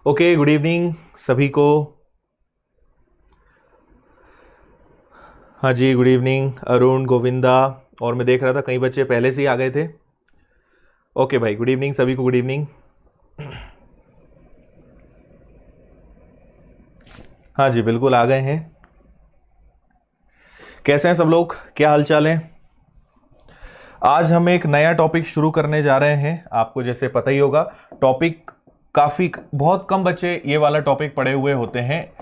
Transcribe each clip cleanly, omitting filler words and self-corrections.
Okay, good evening सभी को। हाँ जी, गुड इवनिंग अरुण, गोविंदा। और मैं देख रहा था कई बच्चे पहले से ही आ गए थे। ओके भाई, गुड इवनिंग सभी को, गुड इवनिंग। हाँ जी, बिल्कुल आ गए हैं। कैसे हैं सब लोग, क्या हालचाल है? आज हम एक नया टॉपिक शुरू करने जा रहे हैं। आपको जैसे पता ही होगा, टॉपिक काफ़ी बहुत कम बच्चे ये वाला टॉपिक पढ़े हुए होते हैं,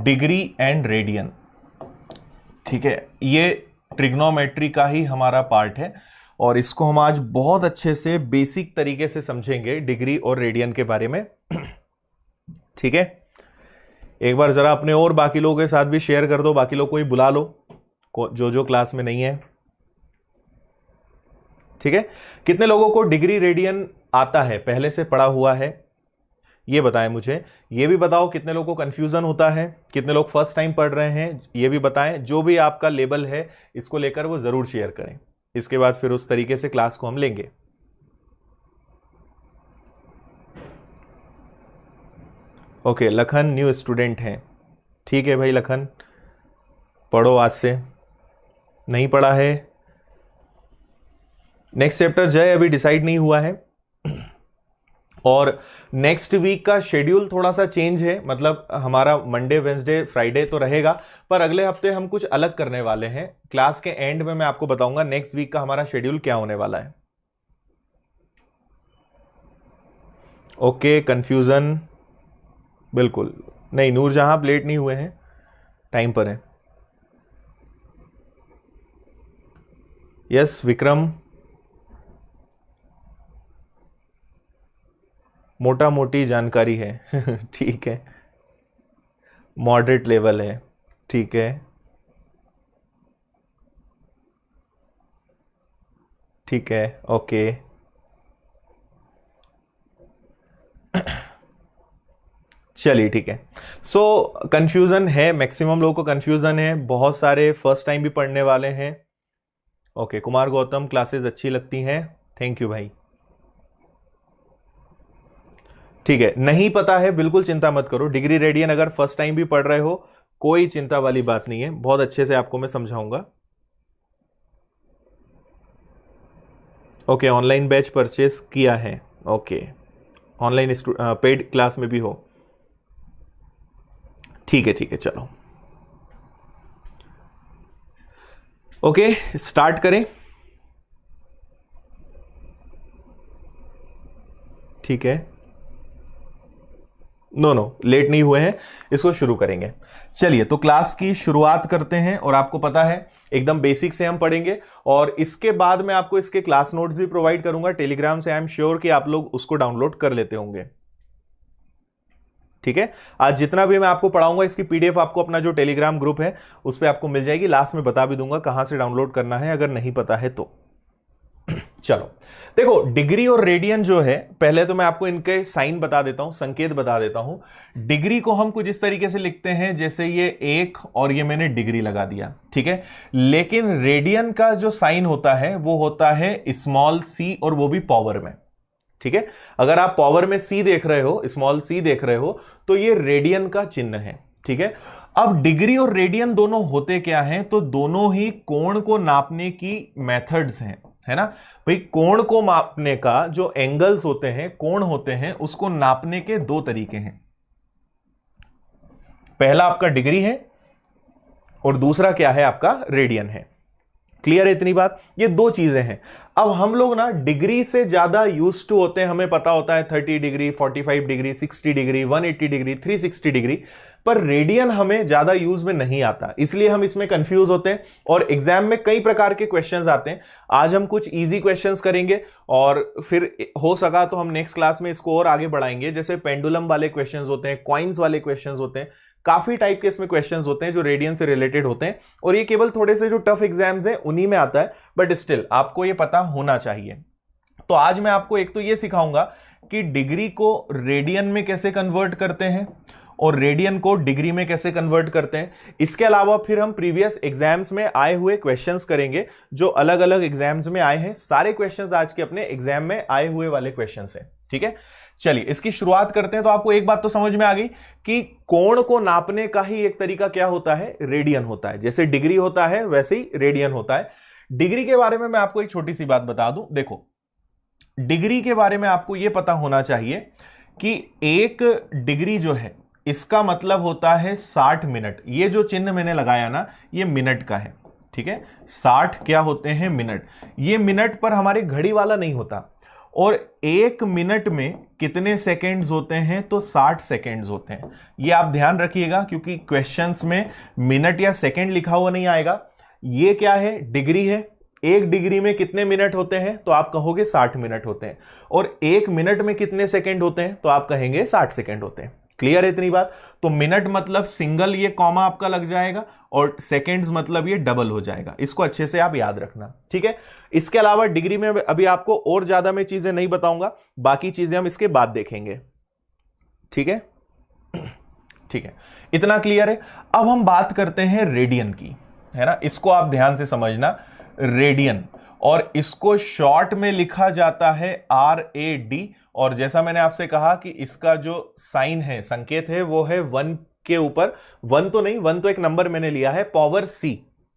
डिग्री एंड रेडियन। ठीक है, ये ट्रिग्नोमेट्री का ही हमारा पार्ट है और इसको हम आज बहुत अच्छे से बेसिक तरीके से समझेंगे, डिग्री और रेडियन के बारे में। ठीक है, एक बार जरा अपने और बाकी लोगों के साथ भी शेयर कर दो, बाकी लोग को ही बुला लो जो जो क्लास में नहीं है। ठीक है, कितने लोगों को डिग्री रेडियन आता है, पहले से पढ़ा हुआ है, ये बताएं मुझे। ये भी बताओ कितने लोगों को कंफ्यूजन होता है, कितने लोग फर्स्ट टाइम पढ़ रहे हैं, ये भी बताएं। जो भी आपका लेवल है इसको लेकर वो जरूर शेयर करें। इसके बाद फिर उस तरीके से क्लास को हम लेंगे। ओके, लखन न्यू स्टूडेंट हैं। ठीक है भाई लखन, पढ़ो आज से। नहीं पढ़ा है नेक्स्ट चैप्टर जय, अभी डिसाइड नहीं हुआ है। और नेक्स्ट वीक का शेड्यूल थोड़ा सा चेंज है, मतलब हमारा मंडे वेंसडे फ्राइडे तो रहेगा, पर अगले हफ्ते हम कुछ अलग करने वाले हैं। क्लास के एंड में मैं आपको बताऊंगा नेक्स्ट वीक का हमारा शेड्यूल क्या होने वाला है। ओके, कंफ्यूजन बिल्कुल नहीं, नूरजहां आप लेट नहीं हुए हैं, टाइम पर है। यस विक्रम, मोटा मोटी जानकारी है। ठीक है, मॉडरेट लेवल है। ठीक है, ठीक है, ओके। चलिए ठीक है। सो कंफ्यूजन है, मैक्सिमम लोगों को कंफ्यूजन है, बहुत सारे फर्स्ट टाइम भी पढ़ने वाले हैं। ओके, कुमार गौतम क्लासेस अच्छी लगती हैं, थैंक यू भाई। ठीक है, नहीं पता है बिल्कुल चिंता मत करो। डिग्री रेडियन अगर फर्स्ट टाइम भी पढ़ रहे हो, कोई चिंता वाली बात नहीं है, बहुत अच्छे से आपको मैं समझाऊंगा। ओके, ऑनलाइन बैच परचेस किया है। ओके, ऑनलाइन पेड क्लास में भी हो। ठीक है ठीक है, चलो ओके स्टार्ट करें। ठीक है, नो लेट नहीं हुए हैं, इसको शुरू करेंगे। चलिए तो क्लास की शुरुआत करते हैं। और आपको पता है एकदम बेसिक से हम पढ़ेंगे और इसके बाद मैं आपको इसके क्लास नोट्स भी प्रोवाइड करूंगा टेलीग्राम से। आई एम श्योर कि आप लोग उसको डाउनलोड कर लेते होंगे। ठीक है, आज जितना भी मैं आपको पढ़ाऊंगा इसकी पीडीएफ आपको अपना जो टेलीग्राम ग्रुप है उस पर आपको मिल जाएगी। लास्ट में बता भी दूंगा कहां से डाउनलोड करना है अगर नहीं पता है तो। चलो देखो, डिग्री और रेडियन जो है, पहले तो मैं आपको इनके साइन बता देता हूं, संकेत बता देता हूं। डिग्री को हम कुछ इस तरीके से लिखते हैं जैसे ये एक और ये मैंने डिग्री लगा दिया। ठीक है, लेकिन रेडियन का जो साइन होता है वो होता है स्मॉल सी, और वो भी पावर में। ठीक है, अगर आप पावर में सी देख रहे हो, स्मॉल सी देख रहे हो, तो ये रेडियन का चिन्ह है। ठीक है, अब डिग्री और रेडियन दोनों होते क्या हैं, तो दोनों ही कोण को नापने की मेथड्स हैं, है ना भाई। कोण को मापने का जो एंगल्स होते हैं, कोण होते हैं, उसको नापने के दो तरीके हैं। पहला आपका डिग्री है और दूसरा क्या है, आपका रेडियन है। क्लियर है इतनी बात? ये दो चीजें हैं। अब हम लोग ना डिग्री से ज्यादा यूज्ड टू होते हैं, हमें पता होता है 30 degree, 45 degree, 60 degree, 180 degree, 360 degree, पर रेडियन हमें ज्यादा यूज में नहीं आता, इसलिए हम इसमें कंफ्यूज होते हैं और एग्जाम में कई प्रकार के क्वेश्चंस आते हैं। आज हम कुछ इजी क्वेश्चंस करेंगे और फिर हो सका तो हम नेक्स्ट क्लास में इसको और आगे बढ़ाएंगे। जैसे पेंडुलम वाले क्वेश्चंस होते हैं, कॉइन्स वाले क्वेश्चंस होते हैं, काफी टाइप के इसमें क्वेश्चंस होते हैं जो रेडियन से रिलेटेड होते हैं, और ये केवल थोड़े से जो टफ एग्जाम्स हैं उन्हीं में आता है, बट स्टिल आपको ये पता होना चाहिए। तो आज मैं आपको एक तो ये सिखाऊंगा कि डिग्री को रेडियन में कैसे कन्वर्ट करते हैं और रेडियन को डिग्री में कैसे कन्वर्ट करते हैं। इसके अलावा फिर हम प्रीवियस एग्जाम्स में आए हुए क्वेश्चंस करेंगे जो अलग अलग एग्जाम्स में आए हैं। सारे क्वेश्चंस आज के अपने एग्जाम में आए हुए वाले क्वेश्चंस हैं। ठीक है, चलिए इसकी शुरुआत करते हैं। तो आपको एक बात तो समझ में आ गई कि कोण को नापने का ही एक तरीका क्या होता है, रेडियन होता है। जैसे डिग्री होता है वैसे ही रेडियन होता है। डिग्री के बारे में मैं आपको एक छोटी सी बात बता दूं। देखो, डिग्री के बारे में आपको यह पता होना चाहिए कि एक डिग्री जो है इसका मतलब होता है 60 मिनट। ये जो चिन्ह मैंने लगाया ना, ये मिनट का है, ठीक है। 60 क्या होते हैं, मिनट। ये मिनट पर हमारे घड़ी वाला नहीं होता। और एक मिनट में कितने सेकेंड्स होते हैं, तो 60 सेकेंड्स होते हैं। ये आप ध्यान रखिएगा, क्योंकि क्वेश्चंस में मिनट या सेकेंड लिखा हुआ नहीं आएगा। ये क्या है, डिग्री है। एक डिग्री में कितने मिनट होते हैं, तो आप कहोगे 60 मिनट होते हैं। और एक मिनट में कितने सेकेंड होते हैं, तो आप कहेंगे 60 सेकेंड होते हैं। क्लियर है इतनी बात? तो मिनट मतलब सिंगल ये कॉमा आपका लग जाएगा, और सेकेंड्स मतलब ये डबल हो जाएगा। इसको अच्छे से आप याद रखना, ठीक है। इसके अलावा डिग्री में अभी आपको और ज्यादा मैं चीजें नहीं बताऊंगा, बाकी चीजें हम इसके बाद देखेंगे, ठीक है। ठीक है, इतना क्लियर है। अब हम बात करते हैं रेडियन की, है ना। इसको आप ध्यान से समझना, रेडियन, और इसको शॉर्ट में लिखा जाता है RAD। और जैसा मैंने आपसे कहा कि इसका जो साइन है, संकेत है, वो है 1 के ऊपर। 1 तो नहीं, 1 तो एक नंबर मैंने लिया है, पावर C,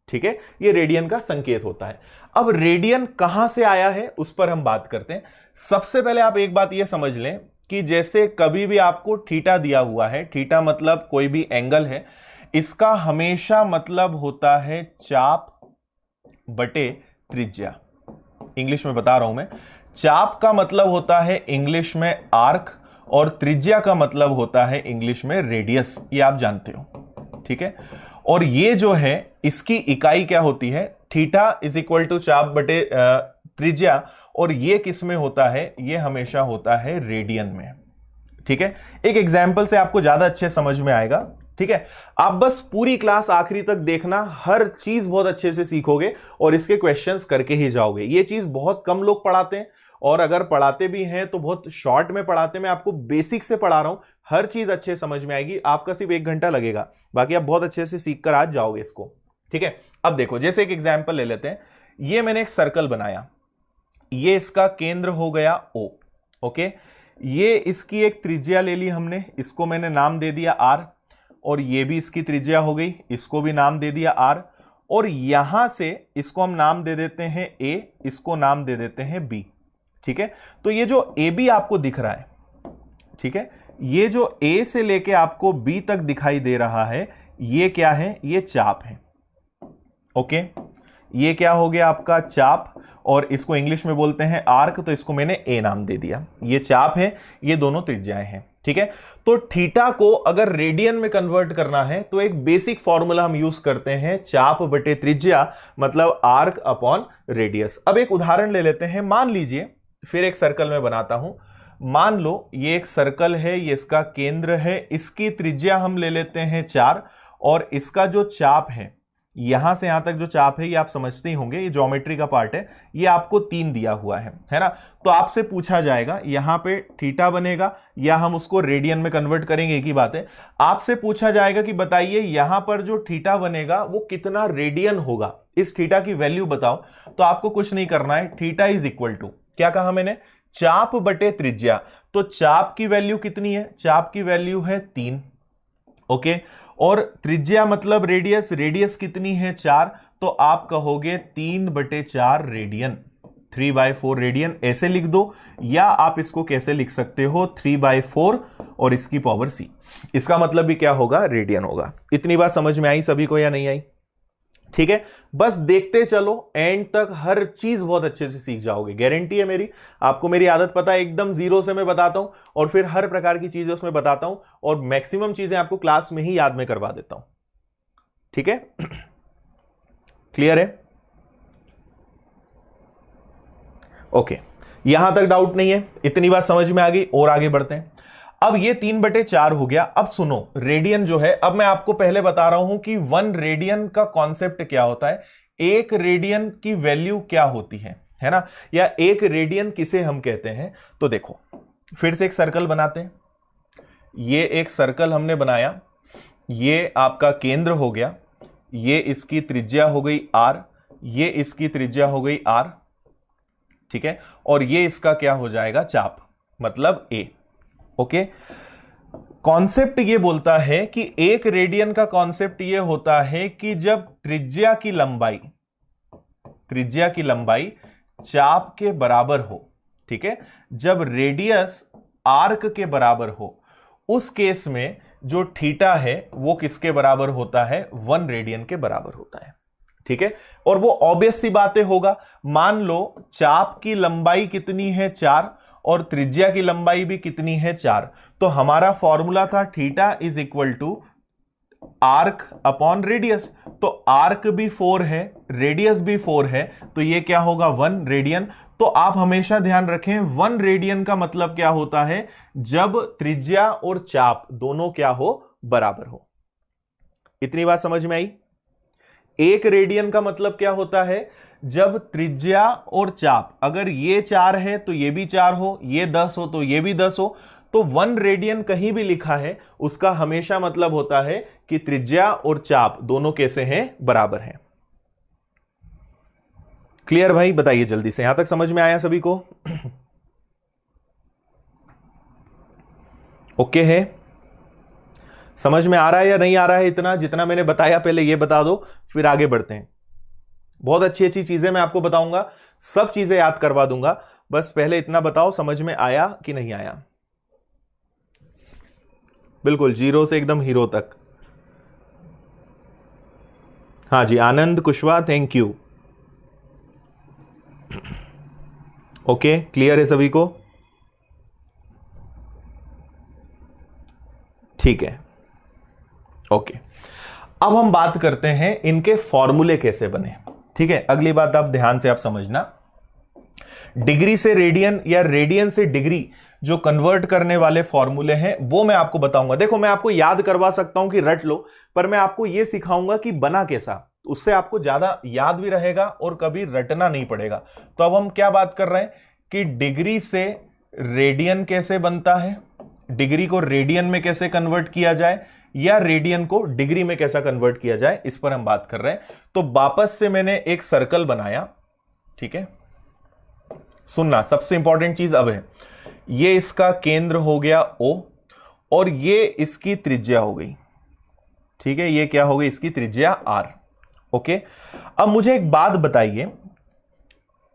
ठीक है। ये रेडियन का संकेत होता है। अब रेडियन कहां से आया है, उस पर हम बात करते हैं। सबसे पहले आप एक बात यह समझ लें कि जैसे कभी भी आपको थीटा दिया हुआ है, थीटा मतलब कोई भी एंगल है, इसका हमेशा मतलब होता है चाप बटे त्रिज्या। इंग्लिश में बता रहा हूं मैं। चाप का मतलब होता है इंग्लिश में आर्क, और त्रिज्या का मतलब होता है इंग्लिश में रेडियस। ये आप जानते हो, ठीक है। और ये जो है इसकी इकाई क्या होती है, थीटा इज इक्वल टू चाप बटे त्रिज्या। और ये किस में होता है, ये हमेशा होता है रेडियन में, ठीक है। एक एग्जाम्पल से आपको ज्यादा अच्छे समझ में आएगा, ठीक है। आप बस पूरी क्लास आखिरी तक देखना, हर चीज बहुत अच्छे से सीखोगे और इसके क्वेश्चंस करके ही जाओगे। ये चीज बहुत कम लोग पढ़ाते हैं, और अगर पढ़ाते भी हैं तो बहुत शॉर्ट में पढ़ाते हैं। मैं आपको बेसिक से पढ़ा रहा हूं, हर चीज अच्छे समझ में आएगी। आपका सिर्फ 1 घंटा लगेगा, बाकी आप बहुत अच्छे से सीख कर आज जाओगे इसको, ठीक है। अब देखो, जैसे एक एग्जाम्पल ले लेते हैं। ये मैंने एक सर्कल बनाया, ये इसका केंद्र हो गया O, ओके। ये इसकी एक त्रिज्या ले ली हमने, इसको मैंने नाम दे दिया R। और ये भी इसकी त्रिज्या हो गई, इसको भी नाम दे दिया R। और यहां से इसको हम नाम दे देते हैं A, इसको नाम दे देते हैं B, ठीक है। तो ये जो AB आपको दिख रहा है, ठीक है, ये जो A से लेके आपको B तक दिखाई दे रहा है, ये क्या है, ये चाप है, ओके। ये क्या हो गया आपका चाप, और इसको इंग्लिश में बोलते हैं आर्क, तो इसको मैंने A नाम दे दिया। ये चाप है, ये दोनों त्रिज्याएं हैं, ठीक है। तो थीटा को अगर रेडियन में कन्वर्ट करना है तो एक बेसिक फॉर्मूला हम यूज करते हैं, चाप बटे त्रिज्या मतलब आर्क अपॉन रेडियस। अब एक उदाहरण ले लेते हैं। मान लीजिए, फिर एक सर्कल में बनाता हूं। मान लो ये एक सर्कल है, ये इसका केंद्र है, इसकी त्रिज्या हम ले लेते हैं 4, और इसका जो चाप है, यहां से यहां तक जो चाप है, ये आप समझते ही होंगे, ये ज्योमेट्री का पार्ट है, ये आपको 3 दिया हुआ है ना। तो आपसे पूछा जाएगा, यहां पे थीटा बनेगा या हम उसको रेडियन में कन्वर्ट करेंगे, एक ही बात है। आपसे पूछा जाएगा कि बताइए यहां पर जो थीटा बनेगा वो कितना रेडियन होगा, इस थीटा की वैल्यू बताओ। तो आपको कुछ नहीं करना है, थीटा इज इक्वल टू, क्या कहा मैंने, चाप बटे त्रिज्या। तो चाप की वैल्यू कितनी है, चाप की वैल्यू है 3, ओके। और त्रिज्या मतलब रेडियस, रेडियस कितनी है 4, तो आप कहोगे 3/4 रेडियन, 3/4 रेडियन ऐसे लिख दो। या आप इसको कैसे लिख सकते हो, 3/4 और इसकी पावर C। इसका मतलब भी क्या होगा, रेडियन होगा। इतनी बात समझ में आई सभी को या नहीं आई, ठीक है। बस देखते चलो, एंड तक हर चीज बहुत अच्छे से सीख जाओगे, गारंटी है मेरी। आपको मेरी आदत पता है, एकदम जीरो से मैं बताता हूं, और फिर हर प्रकार की चीजें उसमें बताता हूं, और मैक्सिमम चीजें आपको क्लास में ही याद में करवा देता हूं, ठीक है। क्लियर है, ओके। यहां तक डाउट नहीं है, इतनी बात समझ में आ गई, और आगे बढ़ते हैं। अब ये 3/4 हो गया। अब सुनो, रेडियन जो है, अब मैं आपको पहले बता रहा हूं कि 1 रेडियन का कॉन्सेप्ट क्या होता है, 1 रेडियन की वैल्यू क्या होती है ना, या 1 रेडियन किसे हम कहते हैं। तो देखो, फिर से एक सर्कल बनाते हैं। ये एक सर्कल हमने बनाया, ये आपका केंद्र हो गया, ये इसकी त्रिज्या हो गई R, ये इसकी त्रिज्या हो गई R, ठीक है। और ये इसका क्या हो जाएगा, चाप मतलब A, ओके, कॉन्सेप्ट ये बोलता है कि एक रेडियन का कॉन्सेप्ट ये होता है कि जब त्रिज्या की लंबाई चाप के बराबर हो, ठीक है, जब रेडियस आर्क के बराबर हो, उस केस में जो थीटा है वो किसके बराबर होता है? 1 रेडियन के बराबर होता है, ठीक है। और वो ऑब्वियस सी बातें होगा, मान लो चाप की लंबाई कितनी है? 4, और त्रिज्या की लंबाई भी कितनी है? 4। तो हमारा फॉर्मूला था theta is equal to arc upon radius. तो आर्क भी 4 है, रेडियस भी 4 है, तो ये क्या होगा? 1 रेडियन। तो आप हमेशा ध्यान रखें 1 रेडियन का मतलब क्या होता है? जब त्रिज्या और चाप दोनों क्या हो? बराबर हो। इतनी बात समझ में आई? 1 रेडियन का मतलब क्या होता है? जब त्रिज्या और चाप, अगर ये 4 है तो ये भी 4 हो, ये 10 हो तो ये भी 10 हो, तो 1 रेडियन कहीं भी लिखा है उसका हमेशा मतलब होता है कि त्रिज्या और चाप दोनों कैसे हैं? बराबर हैं। क्लियर भाई? बताइए जल्दी से, यहां तक समझ में आया सभी को? ओके है? समझ में आ रहा है या नहीं आ रहा है? इतना जितना मैंने बताया पहले ये बता दो, फिर आगे बढ़ते हैं। बहुत अच्छी अच्छी चीजें मैं आपको बताऊंगा, सब चीजें याद करवा दूंगा, बस पहले इतना बताओ समझ में आया कि नहीं आया? बिल्कुल, 0 से एकदम हीरो तक। हाँ जी, Anand Kushwaha, thank you. Okay, clear है सभी को? ठीक है, ओके। अब हम बात करते हैं इनके फॉर्मूले कैसे बने, ठीक है। अगली बात आप ध्यान से आप समझना, डिग्री से रेडियन या रेडियन से डिग्री जो कन्वर्ट करने वाले फॉर्मूले हैं वो मैं आपको बताऊंगा। देखो, मैं आपको याद करवा सकता हूं कि रट लो, पर मैं आपको यह सिखाऊंगा कि बना कैसा, उससे आपको ज्यादा याद भी रहेगा और कभी रटना नहीं पड़ेगा। तो अब हम क्या बात कर रहे हैं कि डिग्री से रेडियन कैसे बनता है, डिग्री को रेडियन में कैसे कन्वर्ट किया जाए, या रेडियन को डिग्री में कैसा कन्वर्ट किया जाए, इस पर हम बात कर रहे हैं। तो वापस से मैंने एक सर्कल बनाया, ठीक है। सुनना, सबसे इंपॉर्टेंट चीज अब है, ये इसका केंद्र हो गया O और ये इसकी त्रिज्या हो गई, ठीक है। ये क्या हो गई? इसकी त्रिज्या R। ओके, अब मुझे एक बात बताइए,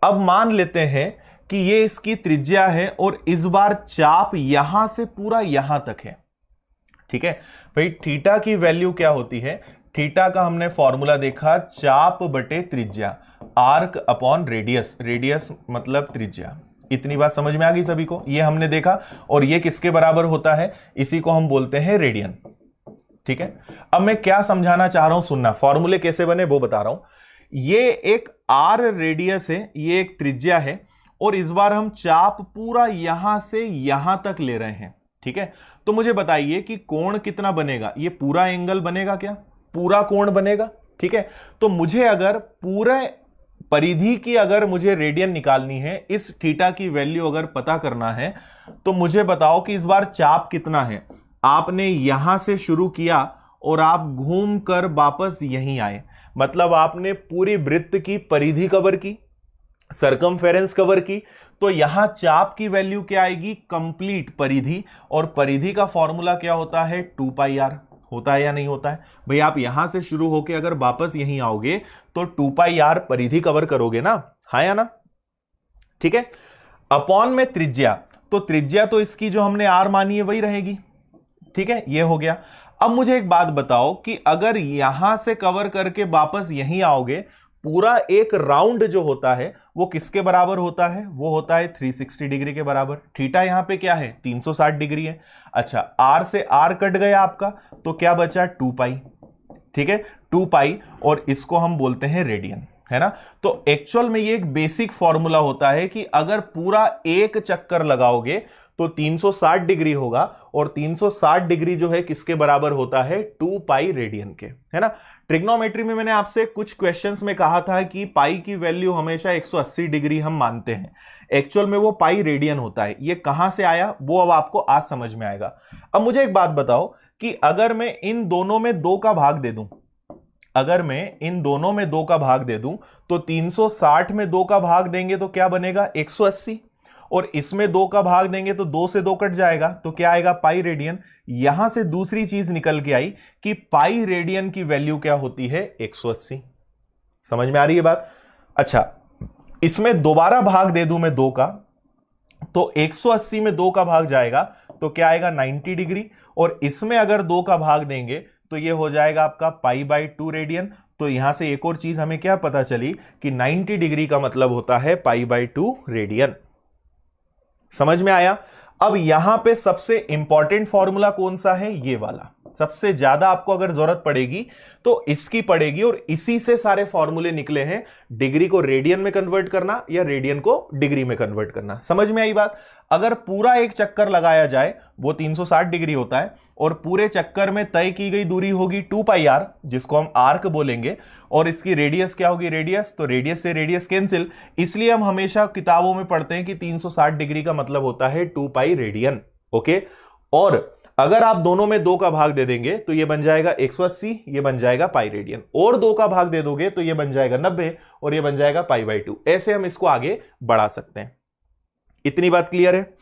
अब मान लेते हैं कि ये इसकी त्रिज्या है और इस बार चाप यहां से पूरा यहां तक है, ठीक है भाई। थीटा की वैल्यू क्या होती है? थीटा का हमने फॉर्मूला देखा, चाप बटे त्रिज्या, आर्क अपॉन रेडियस, रेडियस मतलब त्रिज्या। इतनी बात समझ में आ गई सभी को? ये हमने देखा, और ये किसके बराबर होता है? इसी को हम बोलते हैं रेडियन, ठीक है। अब मैं क्या समझाना चाह रहा हूं, सुनना, फॉर्मूले कैसे बने वो बता रहा हूं। ये एक आर रेडियस है, ये एक त्रिज्या है, और इस बार हम चाप पूरा यहां से यहां तक ले रहे हैं, ठीक है। तो मुझे बताइए कि कोण कितना बनेगा? ये पूरा एंगल बनेगा क्या? पूरा कोण बनेगा, ठीक है। तो मुझे अगर पूरे परिधि की अगर मुझे रेडियन निकालनी है, इस थीटा की वैल्यू अगर पता करना है, तो मुझे बताओ कि इस बार चाप कितना है। आपने यहां से शुरू किया और आप घूम कर वापस यहीं आए, मतलब आपने पूरी वृत्त की परिधि कवर की, सरकमफेरेंस कवर की, तो यहां चाप की वैल्यू क्या आएगी? कंप्लीट परिधि, और परिधि का फॉर्मूला क्या होता है? 2πr। होता है या नहीं होता है भाई? आप यहां से शुरू होके अगर वापस यहीं आओगे तो 2πr परिधि कवर करोगे ना, हाँ या ना? ठीक है। अपॉन में त्रिज्या, तो त्रिज्या तो इसकी जो हमने r मानी है वही रहेगी, ठीक है। ये हो गया। अब मुझे एक बात बताओ कि अगर यहां से कवर करके वापस यहीं आओगे, पूरा एक राउंड जो होता है वो किसके बराबर होता है? वो होता है 360 डिग्री के बराबर। थीटा यहां पे क्या है? 360 डिग्री है। अच्छा, आर से आर कट गया आपका, तो क्या बचा? 2π, ठीक है, 2π, और इसको हम बोलते हैं रेडियन, है ना। तो एक्चुअल में ये एक बेसिक फॉर्मूला होता है कि अगर पूरा एक चक्कर लगाओगे तो 360 डिग्री होगा, और 360 डिग्री जो है किसके बराबर होता है? 2π रेडियन के, है ना। ट्रिग्नोमेट्री में मैंने आपसे कुछ क्वेश्चंस में कहा था कि पाई की वैल्यू हमेशा 180 डिग्री हम मानते हैं, एक्चुअल में वो पाई रेडियन होता है। ये कहां से आया वो अब आपको आज समझ में आएगा। अब मुझे एक बात बताओ कि अगर मैं इन दोनों में 2 का भाग दे दूं, अगर मैं इन दोनों में 2 का भाग दे दूं, तो 360 में 2 का भाग देंगे तो क्या बनेगा? 180, और इसमें 2 का भाग देंगे तो 2 से 2 कट जाएगा, तो क्या आएगा पाई रेडियन। यहां से दूसरी चीज निकल के आई कि पाई रेडियन की वैल्यू क्या होती है 180। समझ में आ रही है बात। अच्छा, इसमें दोबारा भाग दे दूं मैं 2 का, तो 180 में 2 का भाग जाएगा तो क्या आएगा 90 डिग्री, और इसमें अगर 2 का भाग देंगे तो ये हो जाएगा आपका π/2 रेडियन। तो यहां से एक और चीज हमें क्या पता चली कि 90 डिग्री का मतलब होता है π/2 रेडियन। समझ में आया। अब यहां पे सबसे इंपॉर्टेंट फॉर्मूला कौन सा है, ये वाला। सबसे ज्यादा आपको अगर जरूरत पड़ेगी तो इसकी पड़ेगी, और इसी से सारे फॉर्मूले निकले हैं, डिग्री को रेडियन में कन्वर्ट करना या रेडियन को डिग्री में कन्वर्ट करना। समझ में आई बात। अगर पूरा एक चक्कर लगाया जाए वो 360 डिग्री होता है, और पूरे चक्कर में तय की गई दूरी होगी 2πr, जिसको हम आर्क बोलेंगे, और इसकी रेडियस क्या होगी रेडियस, तो रेडियस से रेडियस कैंसिल। इसलिए हम हमेशा किताबों में पढ़ते हैं कि 360 डिग्री का मतलब होता है 2π रेडियन। ओके, और अगर आप दोनों में 2 का भाग दे देंगे तो ये बन जाएगा 180, ये बन जाएगा पाई रेडियन, और 2 का भाग दे दोगे तो ये बन जाएगा 90, और ये बन जाएगा π/2। ऐसे हम इसको आगे बढ़ा सकते हैं। इतनी बात क्लियर है।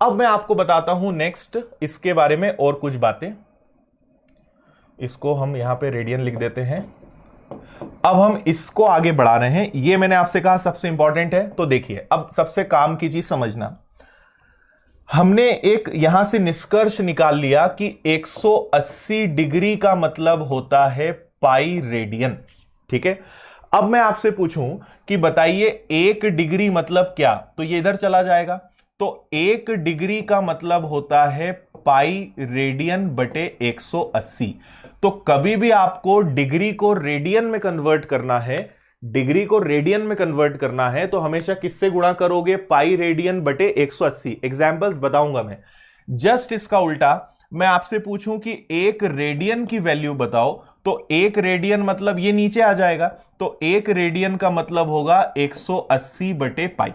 अब मैं आपको बताता हूं नेक्स्ट इसके बारे में और कुछ बातें। इसको हम यहां पे रेडियन लिख देते हैं। अब हम इसको आगे बढ़ा रहे हैं। ये मैंने आपसे कहा सबसे इंपॉर्टेंट है, तो देखिए अब सबसे काम की चीज समझना। हमने एक यहां से निष्कर्ष निकाल लिया कि 180 डिग्री का मतलब होता है पाई रेडियन। ठीक है, अब मैं आपसे पूछूं कि बताइए 1 डिग्री मतलब क्या, तो ये इधर चला जाएगा, तो 1 डिग्री का मतलब होता है पाई रेडियन बटे 180। तो कभी भी आपको डिग्री को रेडियन में कन्वर्ट करना है, डिग्री को रेडियन में कन्वर्ट करना है, तो हमेशा किससे गुणा करोगे, पाई रेडियन बटे 180। एग्जाम्पल्स बताऊंगा मैं। जस्ट इसका उल्टा मैं आपसे पूछूं कि 1 रेडियन की वैल्यू बताओ, तो 1 रेडियन मतलब ये नीचे आ जाएगा, तो 1 रेडियन का मतलब होगा 180 बटे पाई।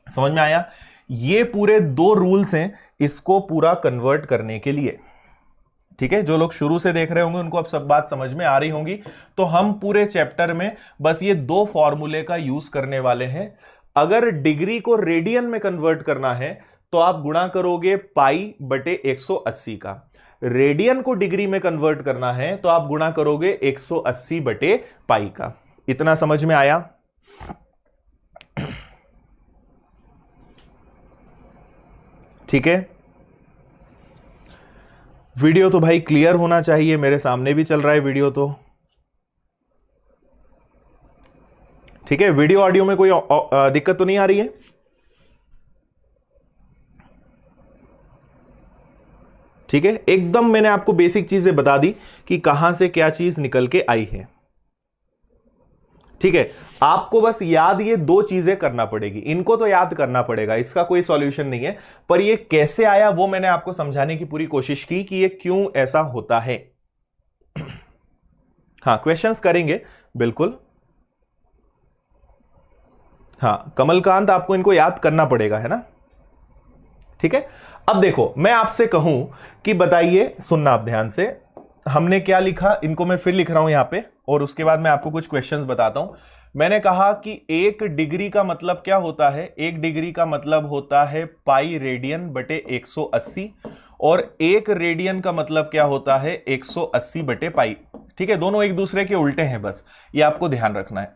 समझ में आया। ये पूरे 2 रूल्स हैं इसको पूरा कन्वर्ट करने के लिए। ठीक है, जो लोग शुरू से देख रहे होंगे उनको अब सब बात समझ में आ रही होंगी। तो हम पूरे चैप्टर में बस ये 2 फॉर्मूले का यूज करने वाले हैं। अगर डिग्री को रेडियन में कन्वर्ट करना है तो आप गुणा करोगे पाई बटे 180 का। रेडियन को डिग्री में कन्वर्ट करना है तो आप गुणा करोगे 180 बटे पाई का। इतना समझ में आया। ठीक है, वीडियो तो भाई क्लियर होना चाहिए, मेरे सामने भी चल रहा है वीडियो तो। ठीक है, वीडियो ऑडियो में कोई दिक्कत तो नहीं आ रही है। ठीक है, एकदम मैंने आपको बेसिक चीजें बता दी कि कहां से क्या चीज निकल के आई है। ठीक है, आपको बस याद ये 2 चीजें करना पड़ेगी, इनको तो याद करना पड़ेगा, इसका कोई सॉल्यूशन नहीं है, पर ये कैसे आया वो मैंने आपको समझाने की पूरी कोशिश की कि ये क्यों ऐसा होता है। हाँ, क्वेश्चंस करेंगे बिल्कुल। हाँ कमलकांत, आपको इनको याद करना पड़ेगा, है ना। ठीक है, अब देखो मैं आपसे कहूं कि बताइए, सुनना आप ध्यान से, हमने क्या लिखा, इनको मैं फिर लिख रहा हूं यहां पे, और उसके बाद मैं आपको कुछ क्वेश्चंस बताता हूं। मैंने कहा कि 1 डिग्री का मतलब क्या होता है, 1 डिग्री का मतलब होता है पाई रेडियन बटे 180, और 1 रेडियन का मतलब क्या होता है 180 बटे पाई। ठीक है, दोनों एक दूसरे के उल्टे हैं, बस ये आपको ध्यान रखना है।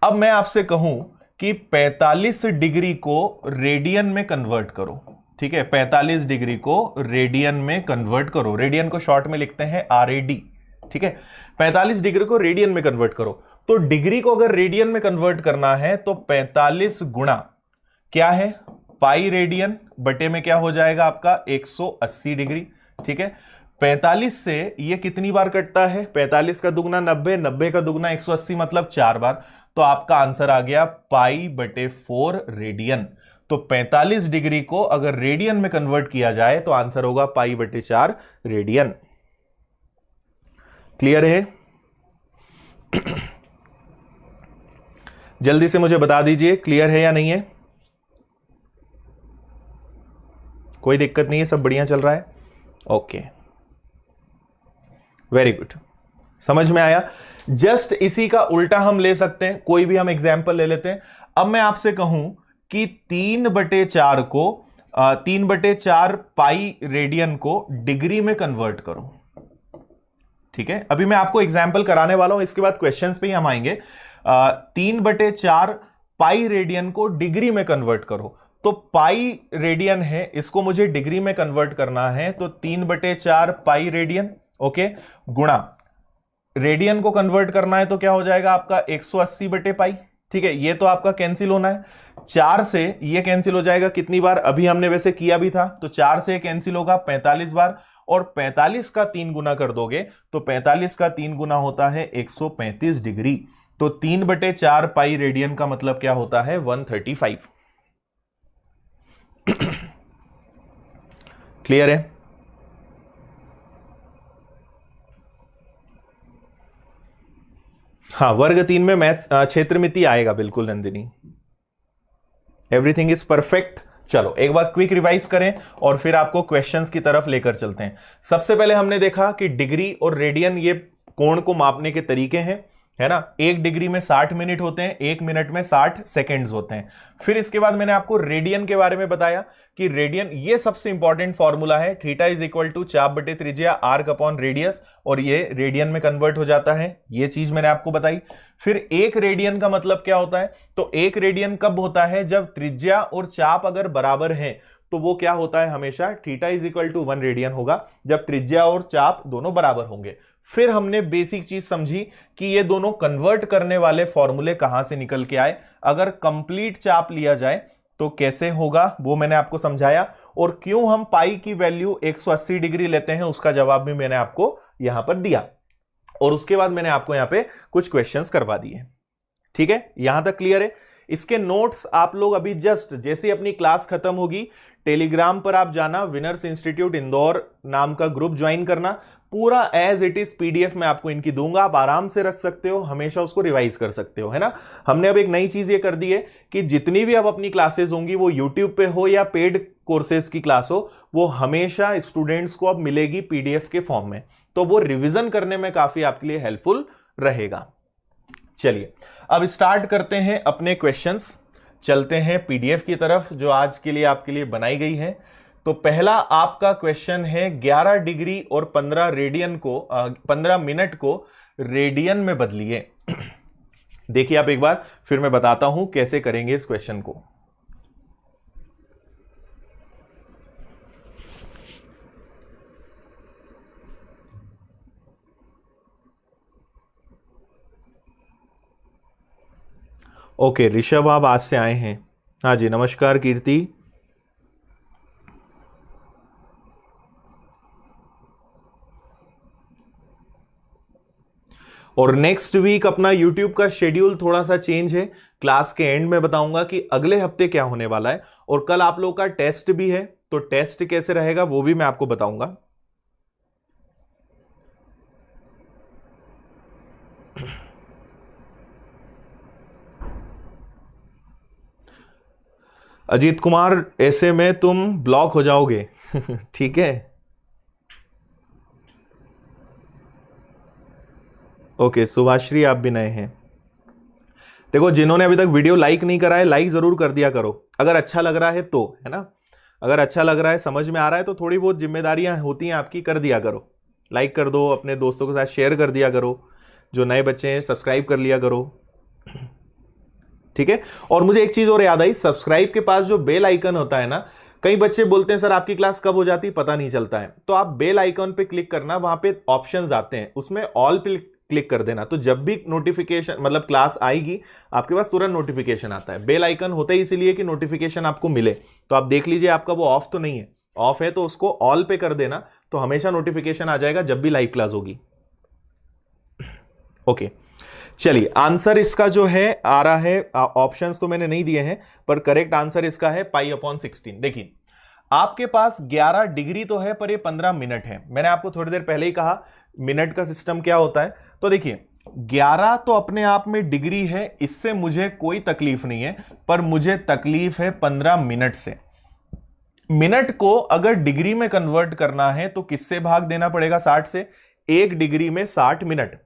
अब मैं आपसे कहूं कि 45 डिग्री को रेडियन में कन्वर्ट करो। ठीक है, 45 डिग्री को रेडियन में कन्वर्ट करो, रेडियन को शॉर्ट में लिखते हैं RAD। ठीक है, 45 डिग्री को रेडियन में कन्वर्ट करो, तो डिग्री को अगर रेडियन में कन्वर्ट करना है तो 45 गुणा क्या है, पाई रेडियन बटे में क्या हो जाएगा आपका 180 डिग्री। ठीक है, 45 से ये कितनी बार कटता है, 45 का दुगना 90, 90 का दुगना 180, मतलब 4 बार। तो आपका आंसर आ गया पाई बटे 4 रेडियन। तो 45 डिग्री को अगर रेडियन में कन्वर्ट किया जाए तो आंसर होगा पाई बटे 4 रेडियन। क्लियर है। जल्दी से मुझे बता दीजिए क्लियर है या नहीं है। कोई दिक्कत नहीं है, सब बढ़िया चल रहा है। ओके, वेरी गुड, समझ में आया। जस्ट इसी का उल्टा हम ले सकते हैं, कोई भी हम एग्जाम्पल ले लेते हैं। अब मैं आपसे कहूं कि 3/4 को 3/4 पाई रेडियन को डिग्री में कन्वर्ट करो। ठीक है, अभी मैं आपको एग्जाम्पल कराने वाला हूं, इसके बाद क्वेश्चंस पे ही हम आएंगे। 3/4 पाई रेडियन को डिग्री में कन्वर्ट करो। तो पाई रेडियन है, इसको मुझे डिग्री में कन्वर्ट करना है, तो 3/4 पाई रेडियन, ओके, गुणा रेडियन को कन्वर्ट करना है तो क्या हो जाएगा आपका 180/पाई। ठीक है, ये तो आपका कैंसिल होना है, 4 से ये कैंसिल हो जाएगा कितनी बार, अभी हमने वैसे किया भी था, तो 4 से कैंसिल होगा 45 बार, और 45 का 3 गुना कर दोगे तो 45 का 3 गुना होता है 135 डिग्री। तो 3/4 पाई रेडियन का मतलब क्या होता है 135। क्लियर है? हाँ, वर्ग 3 में मैथ्स क्षेत्रमिति आएगा बिल्कुल नंदिनी, एवरीथिंग इज परफेक्ट। चलो एक बार क्विक रिवाइज करें और फिर आपको क्वेश्चंस की तरफ लेकर चलते हैं। सबसे पहले हमने देखा कि डिग्री और रेडियन ये कोण को मापने के तरीके हैं, है ना। 1 डिग्री में 60 मिनट होते हैं, 1 मिनट में 60 सेकेंड्स होते हैं। फिर इसके बाद मैंने आपको रेडियन के बारे में बताया कि रेडियन ये सबसे इंपॉर्टेंट फॉर्मूला है, थीटा इज इक्वल टू चाप बटे त्रिज्या आर्क अपॉन रेडियस, और ये रेडियन में कन्वर्ट हो जाता है, ये चीज मैंने आपको बताई। फिर 1 रेडियन का मतलब क्या होता है, तो 1 रेडियन कब होता है, जब त्रिज्या और चाप अगर बराबर है, तो वो क्या होता है हमेशा theta is equal to 1 radian होगा, जब त्रिज्या और चाप दोनों बराबर होंगे। फिर हमने बेसिक चीज समझी कि ये दोनों कन्वर्ट करने वाले फॉर्मूले कहां से निकल के आए, अगर कंप्लीट चाप लिया जाए तो कैसे होगा वो मैंने आपको समझाया, और क्यों हम पाई की वैल्यू 180 डिग्री लेते हैं उसका जवाब भी मैंने आपको यहां पर दिया, और उसके बाद मैंने आपको यहां पे कुछ क्वेश्चंस करवा दिए। ठीक है, यहां तक क्लियर है? इसके नोट्स आप लोग अभी जस्ट जैसे अपनी क्लास खत्म होगी टेलीग्राम पर आप जाना, विनर्स इंस्टीट्यूट इंदौर नाम का ग्रुप ज्वाइन करना, पूरा एज इट इज पीडीएफ में आपको इनकी दूंगा, आप आराम से रख सकते हो, हमेशा उसको रिवाइज कर सकते हो, है ना। हमने अब एक नई चीज ये कर दी है कि जितनी भी अब अपनी क्लासेस होंगी, वो यूट्यूब पे हो या पेड कोर्सेज की क्लास हो, वो हमेशा स्टूडेंट्स को अब मिलेगी पीडीएफ के फॉर्म में, तो वो रिविजन करने में काफी आपके लिए हेल्पफुल रहेगा। चलिए अब स्टार्ट करते हैं अपने क्वेश्चंस, चलते हैं पीडीएफ की तरफ जो आज के लिए आपके लिए बनाई गई है। तो पहला आपका क्वेश्चन है 11 डिग्री और 15 रेडियन को 15 मिनट को रेडियन में बदलिए। देखिए आप एक बार, फिर मैं बताता हूं कैसे करेंगे इस क्वेश्चन को। ओके ऋषभ आप आज से आए हैं, हाँ जी नमस्कार कीर्ति। और नेक्स्ट वीक अपना यूट्यूब का शेड्यूल थोड़ा सा चेंज है, क्लास के एंड में बताऊंगा कि अगले हफ्ते क्या होने वाला है, और कल आप लोगों का टेस्ट भी है, तो टेस्ट कैसे रहेगा वो भी मैं आपको बताऊंगा। अजीत कुमार ऐसे में तुम ब्लॉक हो जाओगे ठीक है, ओके सुभाश्री आप भी नए हैं। देखो जिन्होंने अभी तक वीडियो लाइक नहीं करा है, लाइक जरूर कर दिया करो, अगर अच्छा लग रहा है तो, है ना। अगर अच्छा लग रहा है, समझ में आ रहा है, तो थोड़ी बहुत जिम्मेदारियां होती हैं आपकी, कर दिया करो, लाइक कर दो, अपने दोस्तों के साथ शेयर कर दिया करो, जो नए बच्चे हैं सब्सक्राइब कर लिया करो, ठीक है। और मुझे एक चीज और याद आई, सब्सक्राइब के पास जो बेल आइकन होता है ना, कई बच्चे बोलते हैं सर आपकी क्लास कब हो जाती है पता नहीं चलता है, तो आप बेल आइकन पे क्लिक करना, वहां पे ऑप्शंस आते हैं, उसमें ऑल पे क्लिक कर देना, तो जब भी नोटिफिकेशन मतलब क्लास आएगी आपके पास तुरंत नोटिफिकेशन आता है। बेल आइकन होता है इसीलिए कि नोटिफिकेशन आपको मिले, तो आप देख लीजिए आपका वो ऑफ तो नहीं है, ऑफ है तो उसको ऑल पे कर देना, तो हमेशा नोटिफिकेशन आ जाएगा जब भी लाइव क्लास होगी। ओके चलिए, आंसर इसका जो है आ रहा है, ऑप्शंस तो मैंने नहीं दिए हैं, पर करेक्ट आंसर इसका है π/16। देखिए आपके पास 11 डिग्री तो है, पर ये 15 मिनट है। मैंने आपको थोड़ी देर पहले ही कहा मिनट का सिस्टम क्या होता है, तो देखिए 11 तो अपने आप में डिग्री है, इससे मुझे कोई तकलीफ नहीं है, पर मुझे तकलीफ है 15 मिनट से। मिनट को अगर डिग्री में कन्वर्ट करना है तो किससे भाग देना पड़ेगा 60 से, 1 डिग्री में 60 मिनट।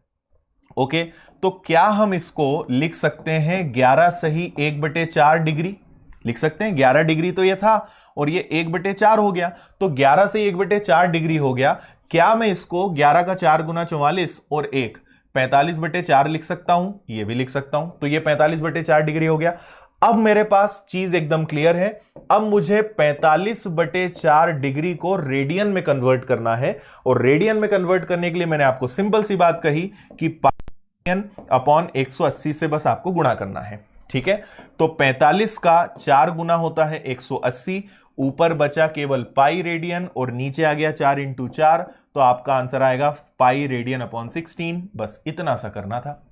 ओके, तो क्या हम इसको लिख सकते हैं 11 सही 1/4 डिग्री, लिख सकते हैं 11 डिग्री तो ये था और ये 1/4 हो गया, तो 11 से 1/4 डिग्री हो गया। क्या मैं इसको 11 का 4 गुना 44 और 1 45/4 लिख सकता हूं? ये भी लिख सकता हूं, तो ये 45/4 डिग्री हो गया। अब मेरे पास चीज एकदम क्लियर है। अब मुझे 45/4 डिग्री को रेडियन में कन्वर्ट करना है, और रेडियन में कन्वर्ट करने के लिए मैंने आपको सिंपल सी बात कही कि पाई अपॉन 180 से बस आपको गुणा करना है। ठीक है, तो 45 का 4 गुना होता है 180, ऊपर बचा केवल पाई रेडियन और नीचे आ गया 4 × 4, तो आपका आंसर आएगा पाई रेडियन अपॉन 16। बस इतना सा करना था।